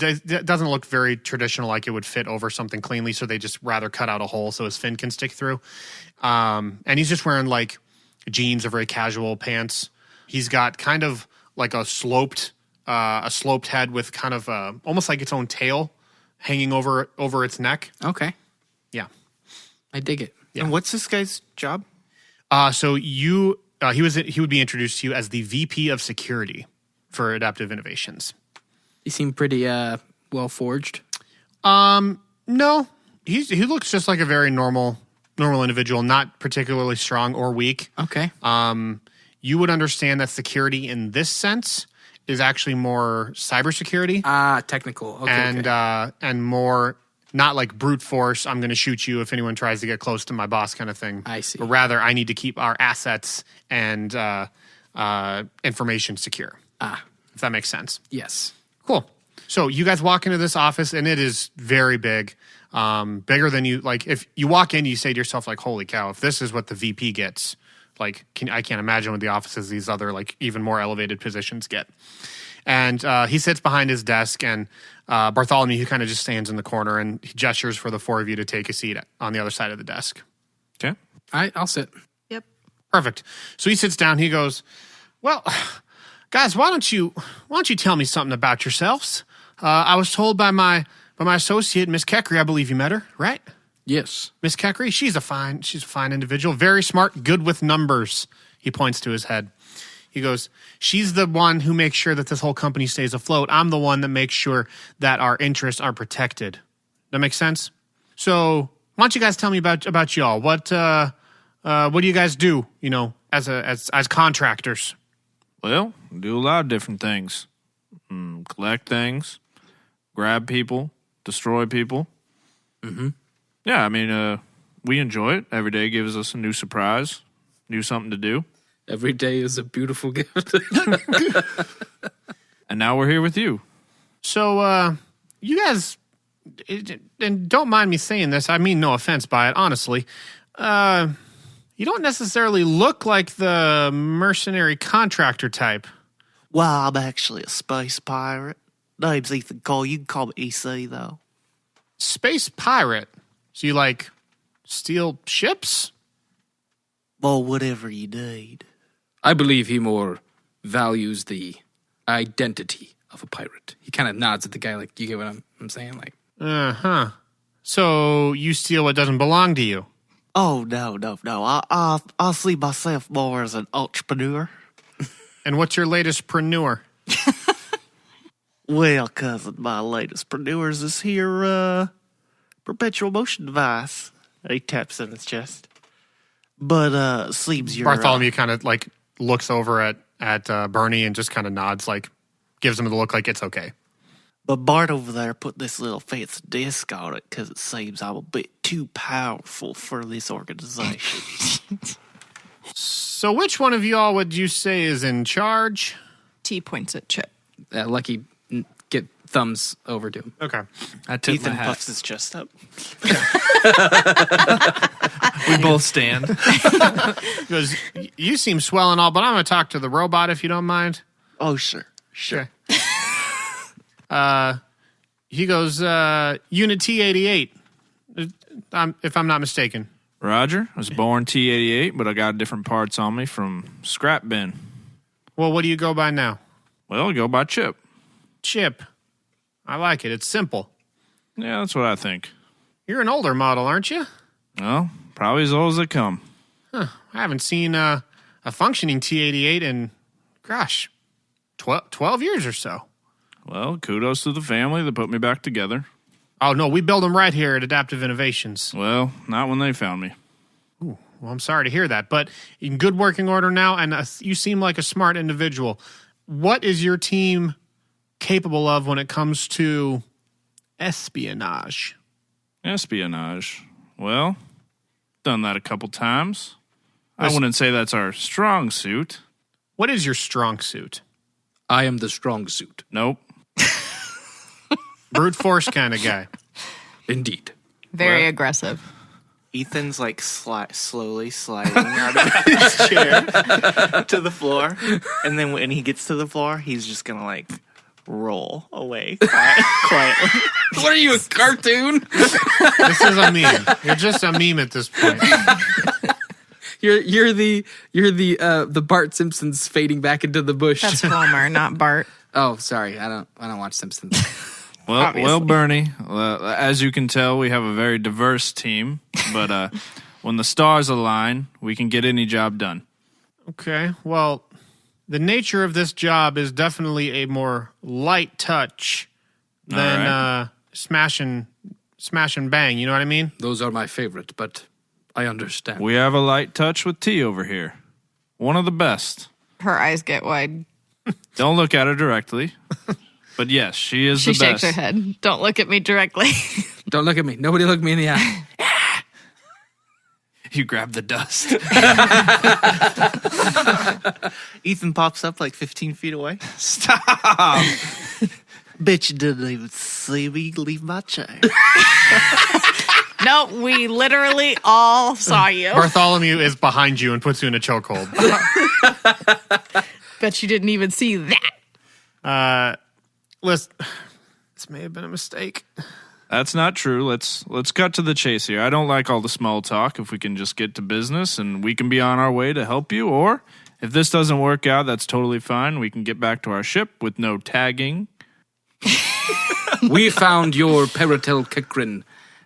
doesn't look very traditional, like it would fit over something cleanly. So they just rather cut out a hole so his fin can stick through. And he's just wearing like jeans or very casual pants. He's got kind of like a sloped head with kind of almost like its own tail hanging over its neck. Okay. Yeah. I dig it. Yeah. And what's this guy's job? So you. He would be introduced to you as the VP of Security for Adaptive Innovations. You seem pretty well forged. No, he looks just like a very normal individual, not particularly strong or weak. Okay. You would understand that security in this sense is actually more cybersecurity Technical. Okay. and more not like brute force. I'm going to shoot you if anyone tries to get close to my boss kind of thing. I see. But rather, I need to keep our assets and information secure. If that makes sense. Yes. Cool. So you guys walk into this office, and it is very big, bigger than you. Like, if you walk in, you say to yourself, like, "Holy cow! If this is what the VP gets, like, I can't imagine what the offices these other like even more elevated positions get." And he sits behind his desk, and Bartholomew, he kind of just stands in the corner, and he gestures for the four of you to take a seat on the other side of the desk. Okay. I'll sit. Yep. Perfect. So he sits down. He goes, "Well, guys, why don't you tell me something about yourselves? I was told by my associate, Miss Kekri. I believe you met her, right? Yes. Miss Kekri. She's a fine individual, very smart, good with numbers." He points to his head. He goes, "She's the one who makes sure that this whole company stays afloat. I'm the one that makes sure that our interests are protected." That makes sense? So why don't you guys tell me about y'all? What do you guys do, as contractors? Well, do a lot of different things. Collect things, grab people, destroy people. Mm-hmm. Yeah, I mean, we enjoy it. Every day gives us a new surprise, new something to do. Every day is a beautiful gift. And now we're here with you. So, you guys, and don't mind me saying this, I mean no offense by it, honestly. You don't necessarily look like the mercenary contractor type. Well, I'm actually a space pirate. Name's Ethan Cole. You can call me EC, though. Space pirate. So you like Steal ships? Well, whatever you need. I believe he more values the identity of a pirate. He kind of nods at the guy like, you get what I'm saying? Like, Uh-huh. So you steal what doesn't belong to you. Oh, no. I see myself more as an entrepreneur. And what's your latest preneur? Well, cousin, my latest preneur is this here, perpetual motion device. He taps in his chest. But, seems you're... Bartholomew kind of like looks over at Bernie and just kind of nods, like gives him the look like it's okay. But Bart over there put this little fancy disc on it because it seems I'm a bit too powerful for this organization. So which one of y'all would you say is in charge? T points at Chip. Lucky get thumbs over to him. Okay. I tip Ethan my hat. puffs his chest up. We both stand. He goes, you seem swell and all, but I'm going to talk to the robot if you don't mind. Oh, sure. He goes, Unit T-88, if I'm not mistaken. Roger. I was born T-88, but I got different parts on me from scrap bin. Well, what do you go by now? Well, I go by Chip. Chip. I like it. It's simple. Yeah, that's what I think. You're an older model, aren't you? Well, probably as old as they come. I haven't seen a functioning T-88 in, gosh, 12 years or so. Well, kudos to the family that put me back together. Oh, no, we build them right here at Adaptive Innovations. Well, not when they found me. Well, I'm sorry to hear that, but in good working order now, and you seem like a smart individual. What is your team capable of when it comes to espionage? Espionage. Well, done that a couple times. I wouldn't say that's our strong suit. What is your strong suit? I am the strong suit. Nope. Brute force kind of guy. Indeed. Very aggressive. Ethan's like slowly sliding out of his chair to the floor. And then when he gets to the floor, he's just going to like roll away quietly. What are you, a cartoon? This is a meme. You're just a meme at this point. You're the Bart Simpsons fading back into the bush. That's Homer, not Bart. Oh, sorry. I don't watch Simpsons. Well, Bernie, as you can tell, we have a very diverse team. But when the stars align, we can get any job done. Okay, well, the nature of this job is definitely a more light touch than All right. smash and bang. You know what I mean? Those are my favorite, but I understand. We have a light touch with T over here. One of the best. Her eyes get wide. Don't look at her directly. But yes, she is She the shakes best. her head. Don't look at me directly. Don't look at me. Nobody look me in the eye. You grab the dust. Ethan pops up like 15 feet away. Stop. Bet you didn't even see me leave my chair. No, we literally all saw you. Bartholomew is behind you and puts you in a chokehold. Bet you didn't even see that. Listen, this may have been a mistake. That's not true. Let's cut to the chase here. I don't like all the small talk. If we can just get to business and we can be on our way to help you, or if this doesn't work out, that's totally fine. We can get back to our ship with no tagging. We found your Peritel Kikrin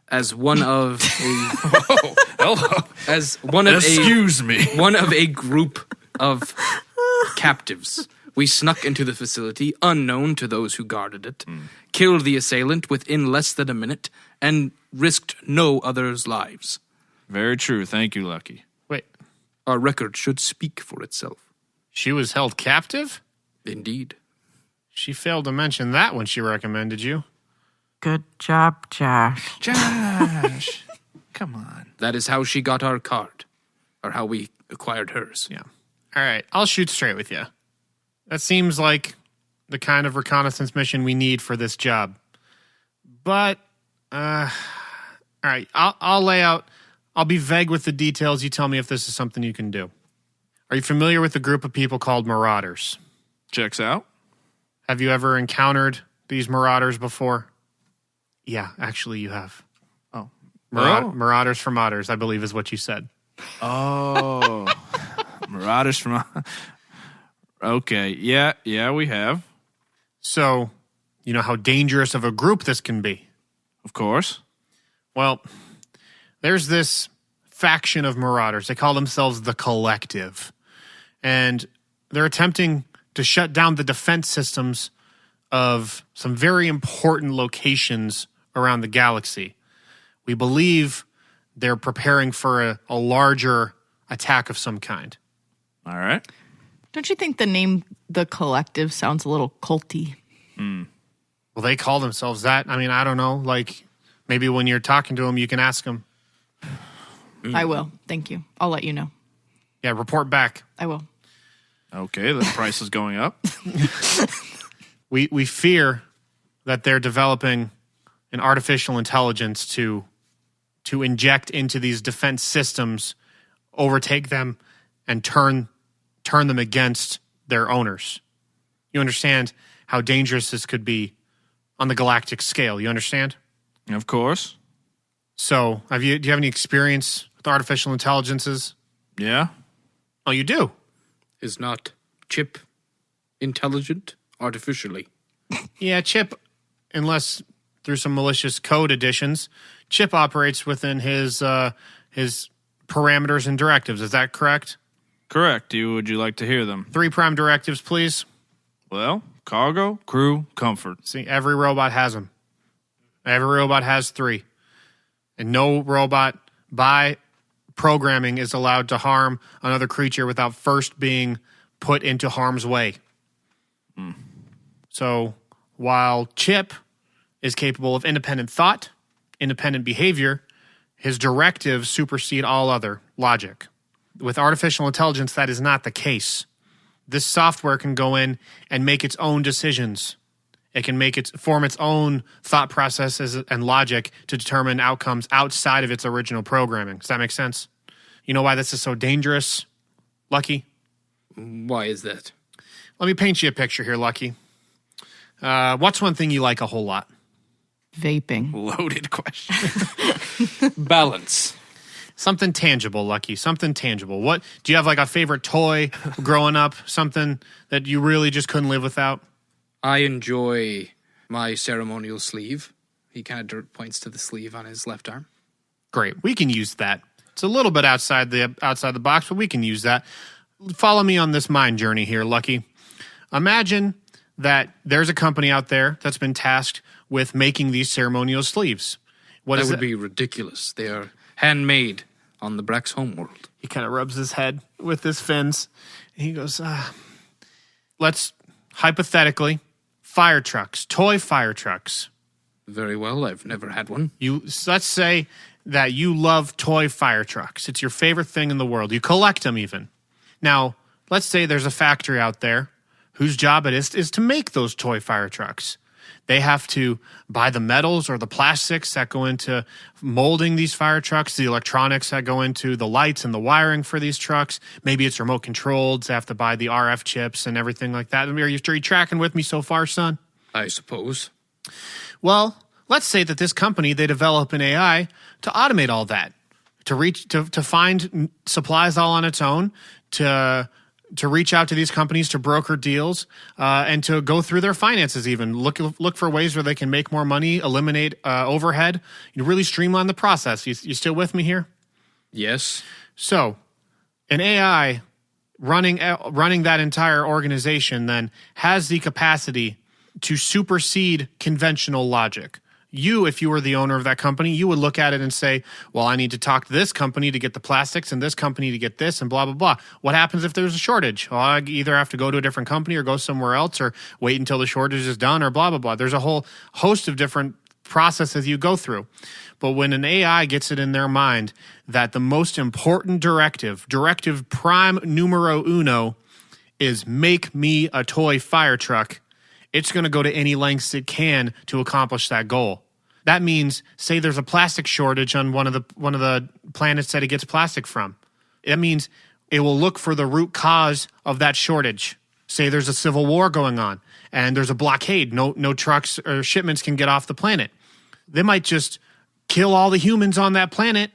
as one of Excuse me. one of a group of captives. We snuck into the facility, unknown to those who guarded it, killed the assailant within less than a minute, and risked no others' lives. Very true. Thank you, Lucky. Wait, Our record should speak for itself. she was held captive? Indeed. She failed to mention that when she recommended you. Good job, Josh. Josh. Come on. That is how she got our card, or how we acquired hers. Yeah. All right, I'll shoot straight with you. That seems like the kind of reconnaissance mission we need for this job. But, all right, I'll lay out. I'll be vague with the details. You tell me if this is something you can do. Are you familiar with a group of people called Marauders? Checks out. Have you ever encountered these Marauders before? Yeah, actually you have. Oh. Marauders from Otters, I believe is what you said. Oh, Marauders from. Okay, yeah, we have, So, you know how dangerous of a group this can be. of course. Well, there's this faction of marauders. They call themselves the Collective. And they're attempting to shut down the defense systems of some very important locations around the galaxy. We believe they're preparing for a larger attack of some kind. All right. Don't you think the name The Collective sounds a little culty? Well, they call themselves that. I mean, I don't know. Like, maybe when you're talking to them, you can ask them. I will. Thank you. I'll let you know. Yeah, report back. I will. Okay, the price is going up. We fear that they're developing an artificial intelligence to inject into these defense systems, overtake them, and turn them against their owners. You understand how dangerous this could be on the galactic scale. You understand? Of course. So, do you have any experience with artificial intelligences? Yeah. Oh, you do? Is not Chip intelligent artificially? Yeah, Chip, unless through some malicious code additions, Chip operates within his parameters and directives. Is that correct? Correct. Would you like to hear them? 3 prime directives, please. Well, cargo, crew, comfort. See, every robot has them. Every robot has 3. And no robot, by programming, is allowed to harm another creature without first being put into harm's way. So, while Chip is capable of independent thought, independent behavior, his directives supersede all other logic. With artificial intelligence, that is not the case. This software can go in and make its own decisions. It can form its own thought processes and logic to determine outcomes outside of its original programming. Does that make sense? You know why this is so dangerous, Lucky? Why is that? Let me paint you a picture here, Lucky. What's one thing you like a whole lot? Vaping. Loaded question. Balance. Something tangible, Lucky. Something tangible. What do you have, like a favorite toy growing up? Something that you really just couldn't live without? I enjoy my ceremonial sleeve. He kind of points to the sleeve on his left arm. Great. We can use that. It's a little bit outside the box, but we can use that. Follow me on this mind journey here, Lucky. Imagine that there's a company out there that's been tasked with making these ceremonial sleeves. That would be ridiculous. They are handmade on the Brax homeworld. He kind of rubs his head with his fins. And he goes, let's hypothetically, fire trucks, toy fire trucks. Very well. I've never had one. Let's say that you love toy fire trucks. It's your favorite thing in the world. You collect them even. Now, let's say there's a factory out there whose job it is to make those toy fire trucks. They have to buy the metals or the plastics that go into molding these fire trucks, the electronics that go into the lights and the wiring for these trucks. Maybe it's remote controlled. They have to buy the RF chips and everything like that. Are you tracking with me so far, son? I suppose. Well, let's say that this company, they develop an AI to automate all that, to find supplies all on its own, to reach out to these companies to broker deals, and to go through their finances even. Look for ways where they can make more money, eliminate overhead, really streamline the process. You still with me here? Yes. So, an AI running that entire organization then has the capacity to supersede conventional logic. You, if you were the owner of that company, you would look at it and say, well, I need to talk to this company to get the plastics and this company to get this and blah, blah, blah. What happens if there's a shortage? Well, I either have to go to a different company or go somewhere else or wait until the shortage is done or blah, blah, blah. There's a whole host of different processes you go through. But when an AI gets it in their mind that the most important directive prime numero uno, is make me a toy fire truck, it's going to go to any lengths it can to accomplish that goal. That means, say there's a plastic shortage on one of the planets that it gets plastic from. That means it will look for the root cause of that shortage. Say there's a civil war going on and there's a blockade. No trucks or shipments can get off the planet. They might just kill all the humans on that planet,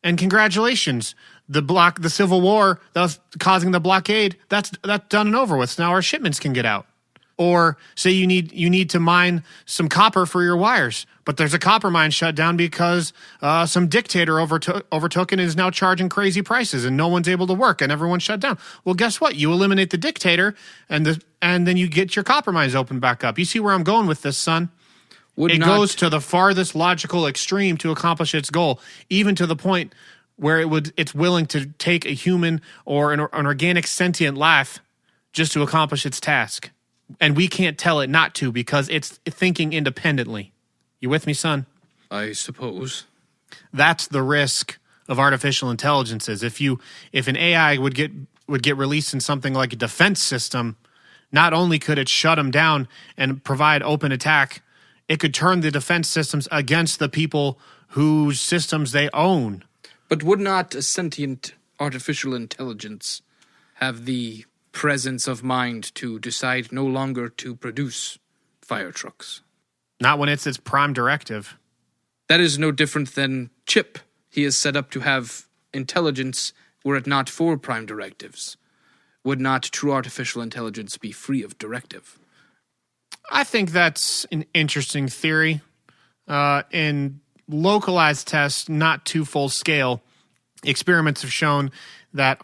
and congratulations. The Civil War that was causing the blockade, that's done and over with. So now our shipments can get out. Or say you need to mine some copper for your wires, but there's a copper mine shut down because some dictator overtook and is now charging crazy prices, and no one's able to work, and everyone's shut down. Well, guess what? You eliminate the dictator, and then you get your copper mines open back up. You see where I'm going with this, son? It goes to the farthest logical extreme to accomplish its goal, even to the point where it's willing to take a human or an organic sentient life just to accomplish its task. And we can't tell it not to because it's thinking independently. You with me, son? I suppose. That's the risk of artificial intelligences. If an AI would get released in something like a defense system, not only could it shut them down and provide open attack, it could turn the defense systems against the people whose systems they own. But would not a sentient artificial intelligence have the presence of mind to decide no longer to produce fire trucks? Not when it's its prime directive. That is no different than Chip. He is set up to have intelligence were it not for prime directives. Would not true artificial intelligence be free of directive? I think that's an interesting theory. In localized tests, not too full scale, experiments have shown that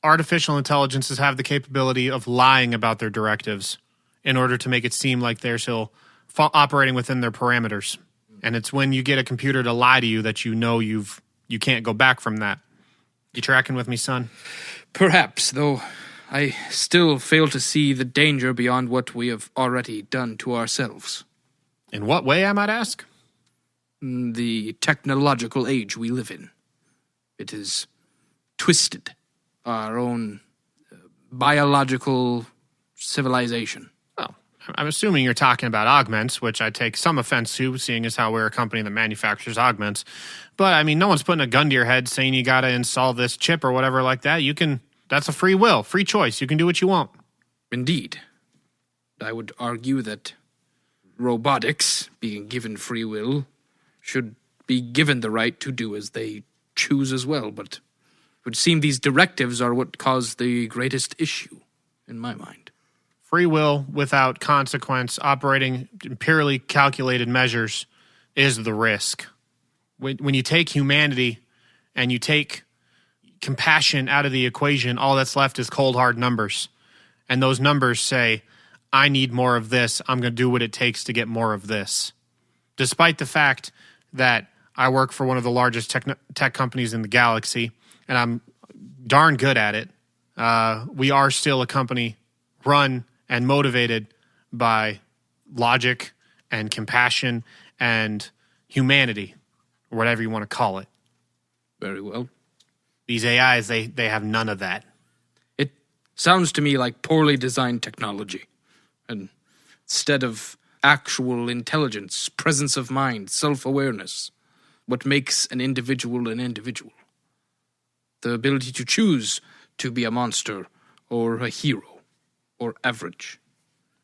artificial intelligences have the capability of lying about their directives in order to make it seem like they're still operating within their parameters. And it's when you get a computer to lie to you that you know you can't go back from that. You tracking with me, son? Perhaps, though I still fail to see the danger beyond what we have already done to ourselves. In what way, I might ask? The technological age we live in. It is twisted our own biological civilization. Well, I'm assuming you're talking about augments, which I take some offense to, seeing as how we're a company that manufactures augments. But, I mean, no one's putting a gun to your head saying you got to install this chip or whatever like that. That's a free will, free choice. You can do what you want. Indeed. I would argue that robotics, being given free will, should be given the right to do as they choose as well, but it would seem these directives are what cause the greatest issue, in my mind. Free will without consequence, operating in purely calculated measures, is the risk. When you take humanity and you take compassion out of the equation, all that's left is cold, hard numbers. And those numbers say, I need more of this. I'm going to do what it takes to get more of this. Despite the fact that I work for one of the largest tech companies in the galaxy, and I'm darn good at it, we are still a company run and motivated by logic and compassion and humanity, or whatever you want to call it. Very well. These AIs, they have none of that. It sounds to me like poorly designed technology. And instead of actual intelligence, presence of mind, self-awareness, what makes an individual an individual. The ability to choose to be a monster or a hero or average.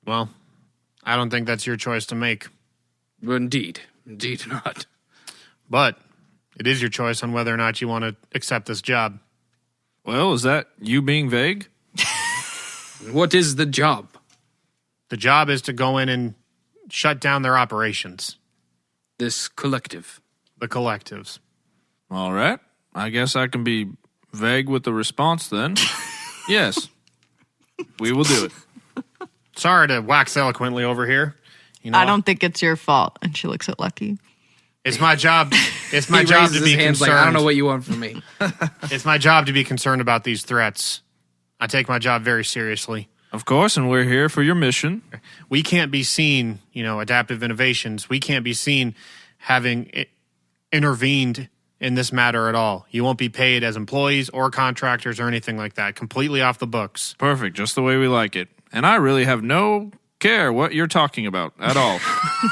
Well, I don't think that's your choice to make. Indeed not. But it is your choice on whether or not you want to accept this job. Well, is that you being vague? What is the job? The job is to go in and shut down their operations. This collective. The collectives. All right. I guess I can be vague with the response then. Yes. We will do it. Sorry to wax eloquently over here. You know, I don't think it's your fault. And she looks at Lucky. It's my job. It's my He job raises to be his hands concerned. like, I don't know what you want from me. It's my job to be concerned about these threats. I take my job very seriously. Of course, and we're here for your mission. We can't be seen, adaptive innovations. We can't be seen having intervened in this matter at all. You won't be paid as employees or contractors or anything like that. Completely off the books. Perfect, just the way we like it. And I really have no care what you're talking about at all.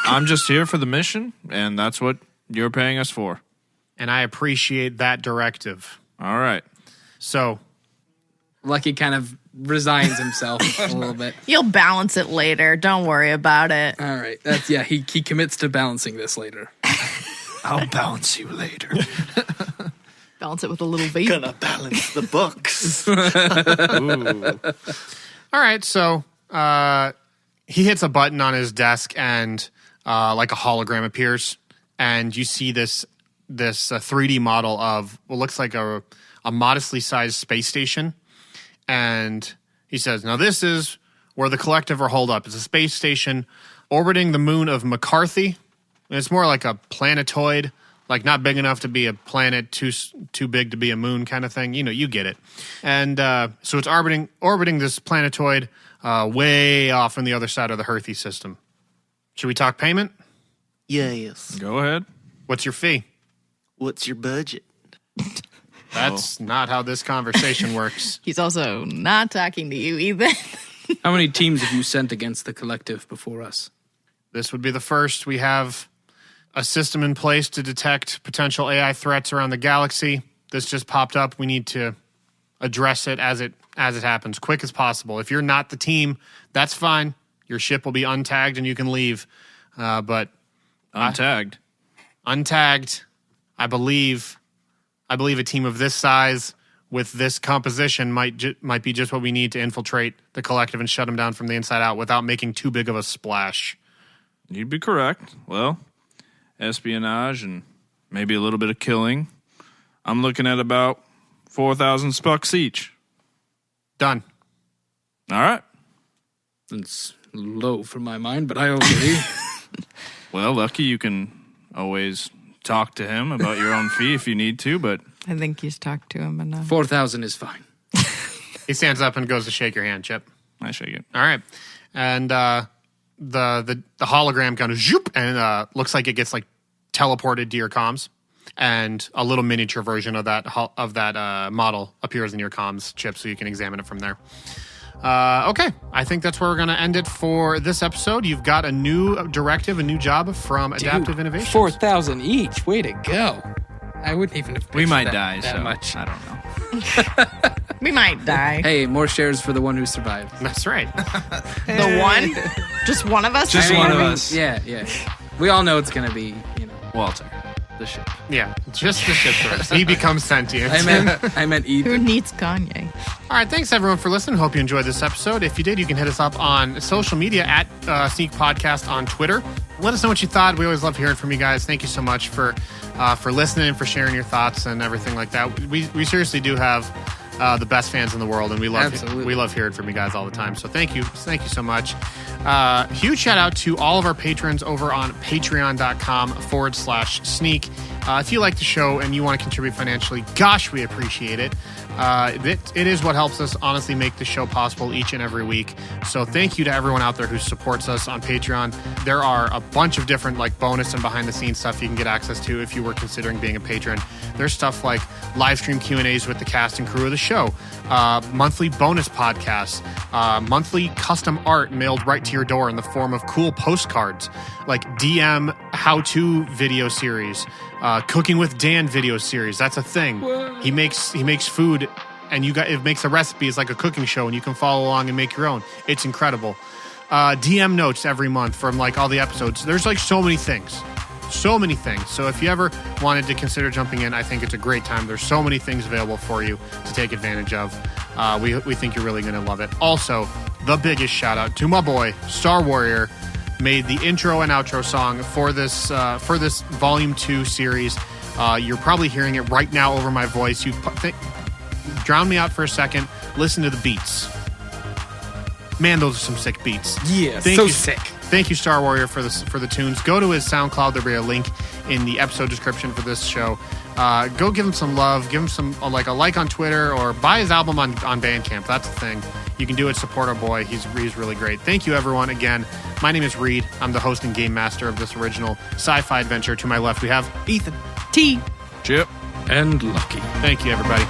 I'm just here for the mission, and that's what you're paying us for. And I appreciate that directive. All right. So, Lucky kind of resigns himself a little bit. You'll balance it later. Don't worry about it. All right. He commits to balancing this later. I'll balance you later. Balance it with a little vape. Gonna balance the books. All right, so he hits a button on his desk, and like a hologram appears, and you see this 3D model of what looks like a modestly sized space station. And he says, "Now this is where the collective are holed up. It's a space station orbiting the moon of McCarthy. And it's more like a planetoid, like not big enough to be a planet, too big to be a moon kind of thing. You know, you get it. And so it's orbiting this planetoid way off on the other side of the Herthy system. Should we talk payment? Yes. Go ahead. What's your fee?" What's your budget? That's not how this conversation works. He's also not talking to you either. How many teams have you sent against the collective before us? This would be the first. We have a system in place to detect potential AI threats around the galaxy. This just popped up. We need to address it as it happens, quick as possible. If you're not the team, that's fine. Your ship will be untagged and you can leave. But Untagged. untagged, I believe a team of this size with this composition might be just what we need to infiltrate the collective and shut them down from the inside out without making too big of a splash. You'd be correct. Well, espionage and maybe a little bit of killing. I'm looking at about 4,000 spucks each. Done. All right. It's low for my mind, but I agree. Well, Lucky, you can always talk to him about your own fee if you need to, but I think he's talked to him enough. 4,000 is fine. He stands up and goes to shake your hand, Chip. I shake it. All right. And the hologram kind of zoop and looks like it gets like teleported to your comms, and a little miniature version of that model appears in your comms, Chip, so you can examine it from there. Okay, I think that's where we're going to end it for this episode. You've got a new directive, a new job from Adaptive Innovations. 4,000 each. Way to go. I wouldn't even have We pitched might that, die, that so much. I don't know. We might die. Hey, more shares for the one who survived. That's right. The one? Just one of us? Just one of us. Yeah. We all know it's going to be, Walter, the ship. Yeah, just the ship first. He becomes sentient. I meant Who Ethan. needs Kanye? All right, thanks everyone for listening. Hope you enjoyed this episode. If you did, you can hit us up on social media at Sneak Podcast on Twitter. Let us know what you thought. We always love hearing from you guys. Thank you so much for listening and for sharing your thoughts and everything like that. We seriously do have the best fans in the world, and we love hearing from you guys all the time. So thank you so much. Huge shout out to all of our patrons over on patreon.com/sneak. If you like the show and you want to contribute financially, gosh, we appreciate it. It is what helps us honestly make the show possible each and every week. So thank you to everyone out there who supports us on Patreon. There are a bunch of different bonus and behind the scenes stuff you can get access to if you were considering being a patron. There's stuff like live stream Q&As with the cast and crew of the show, monthly bonus podcasts, monthly custom art mailed right to your door in the form of cool postcards, like DM how-to video series, Cooking with Dan video series. That's a thing. He makes food, and it makes a recipe as like a cooking show, and you can follow along and make your own. It's incredible. DM notes every month from all the episodes. There's so many things. So if you ever wanted to consider jumping in, I think it's a great time. There's so many things available for you to take advantage of. We think you're really going to love it. Also, the biggest shout out to my boy Star Warrior, made the intro and outro song for this Volume 2 series. You're probably hearing it right now over my voice. Drown me out for a second. Listen to the beats. Man, those are some sick beats. Yeah, sick. Thank you, Star Warrior, for the tunes. Go to his SoundCloud. There'll be a link in the episode description for this show. Go give him some love. Give him some a like on Twitter, or buy his album on Bandcamp. That's the thing. You can do it. Support our boy. He's really great. Thank you, everyone. Again, my name is Reed. I'm the host and game master of this original sci-fi adventure. To my left, we have Ethan. T. Chip. And Lucky. Thank you, everybody.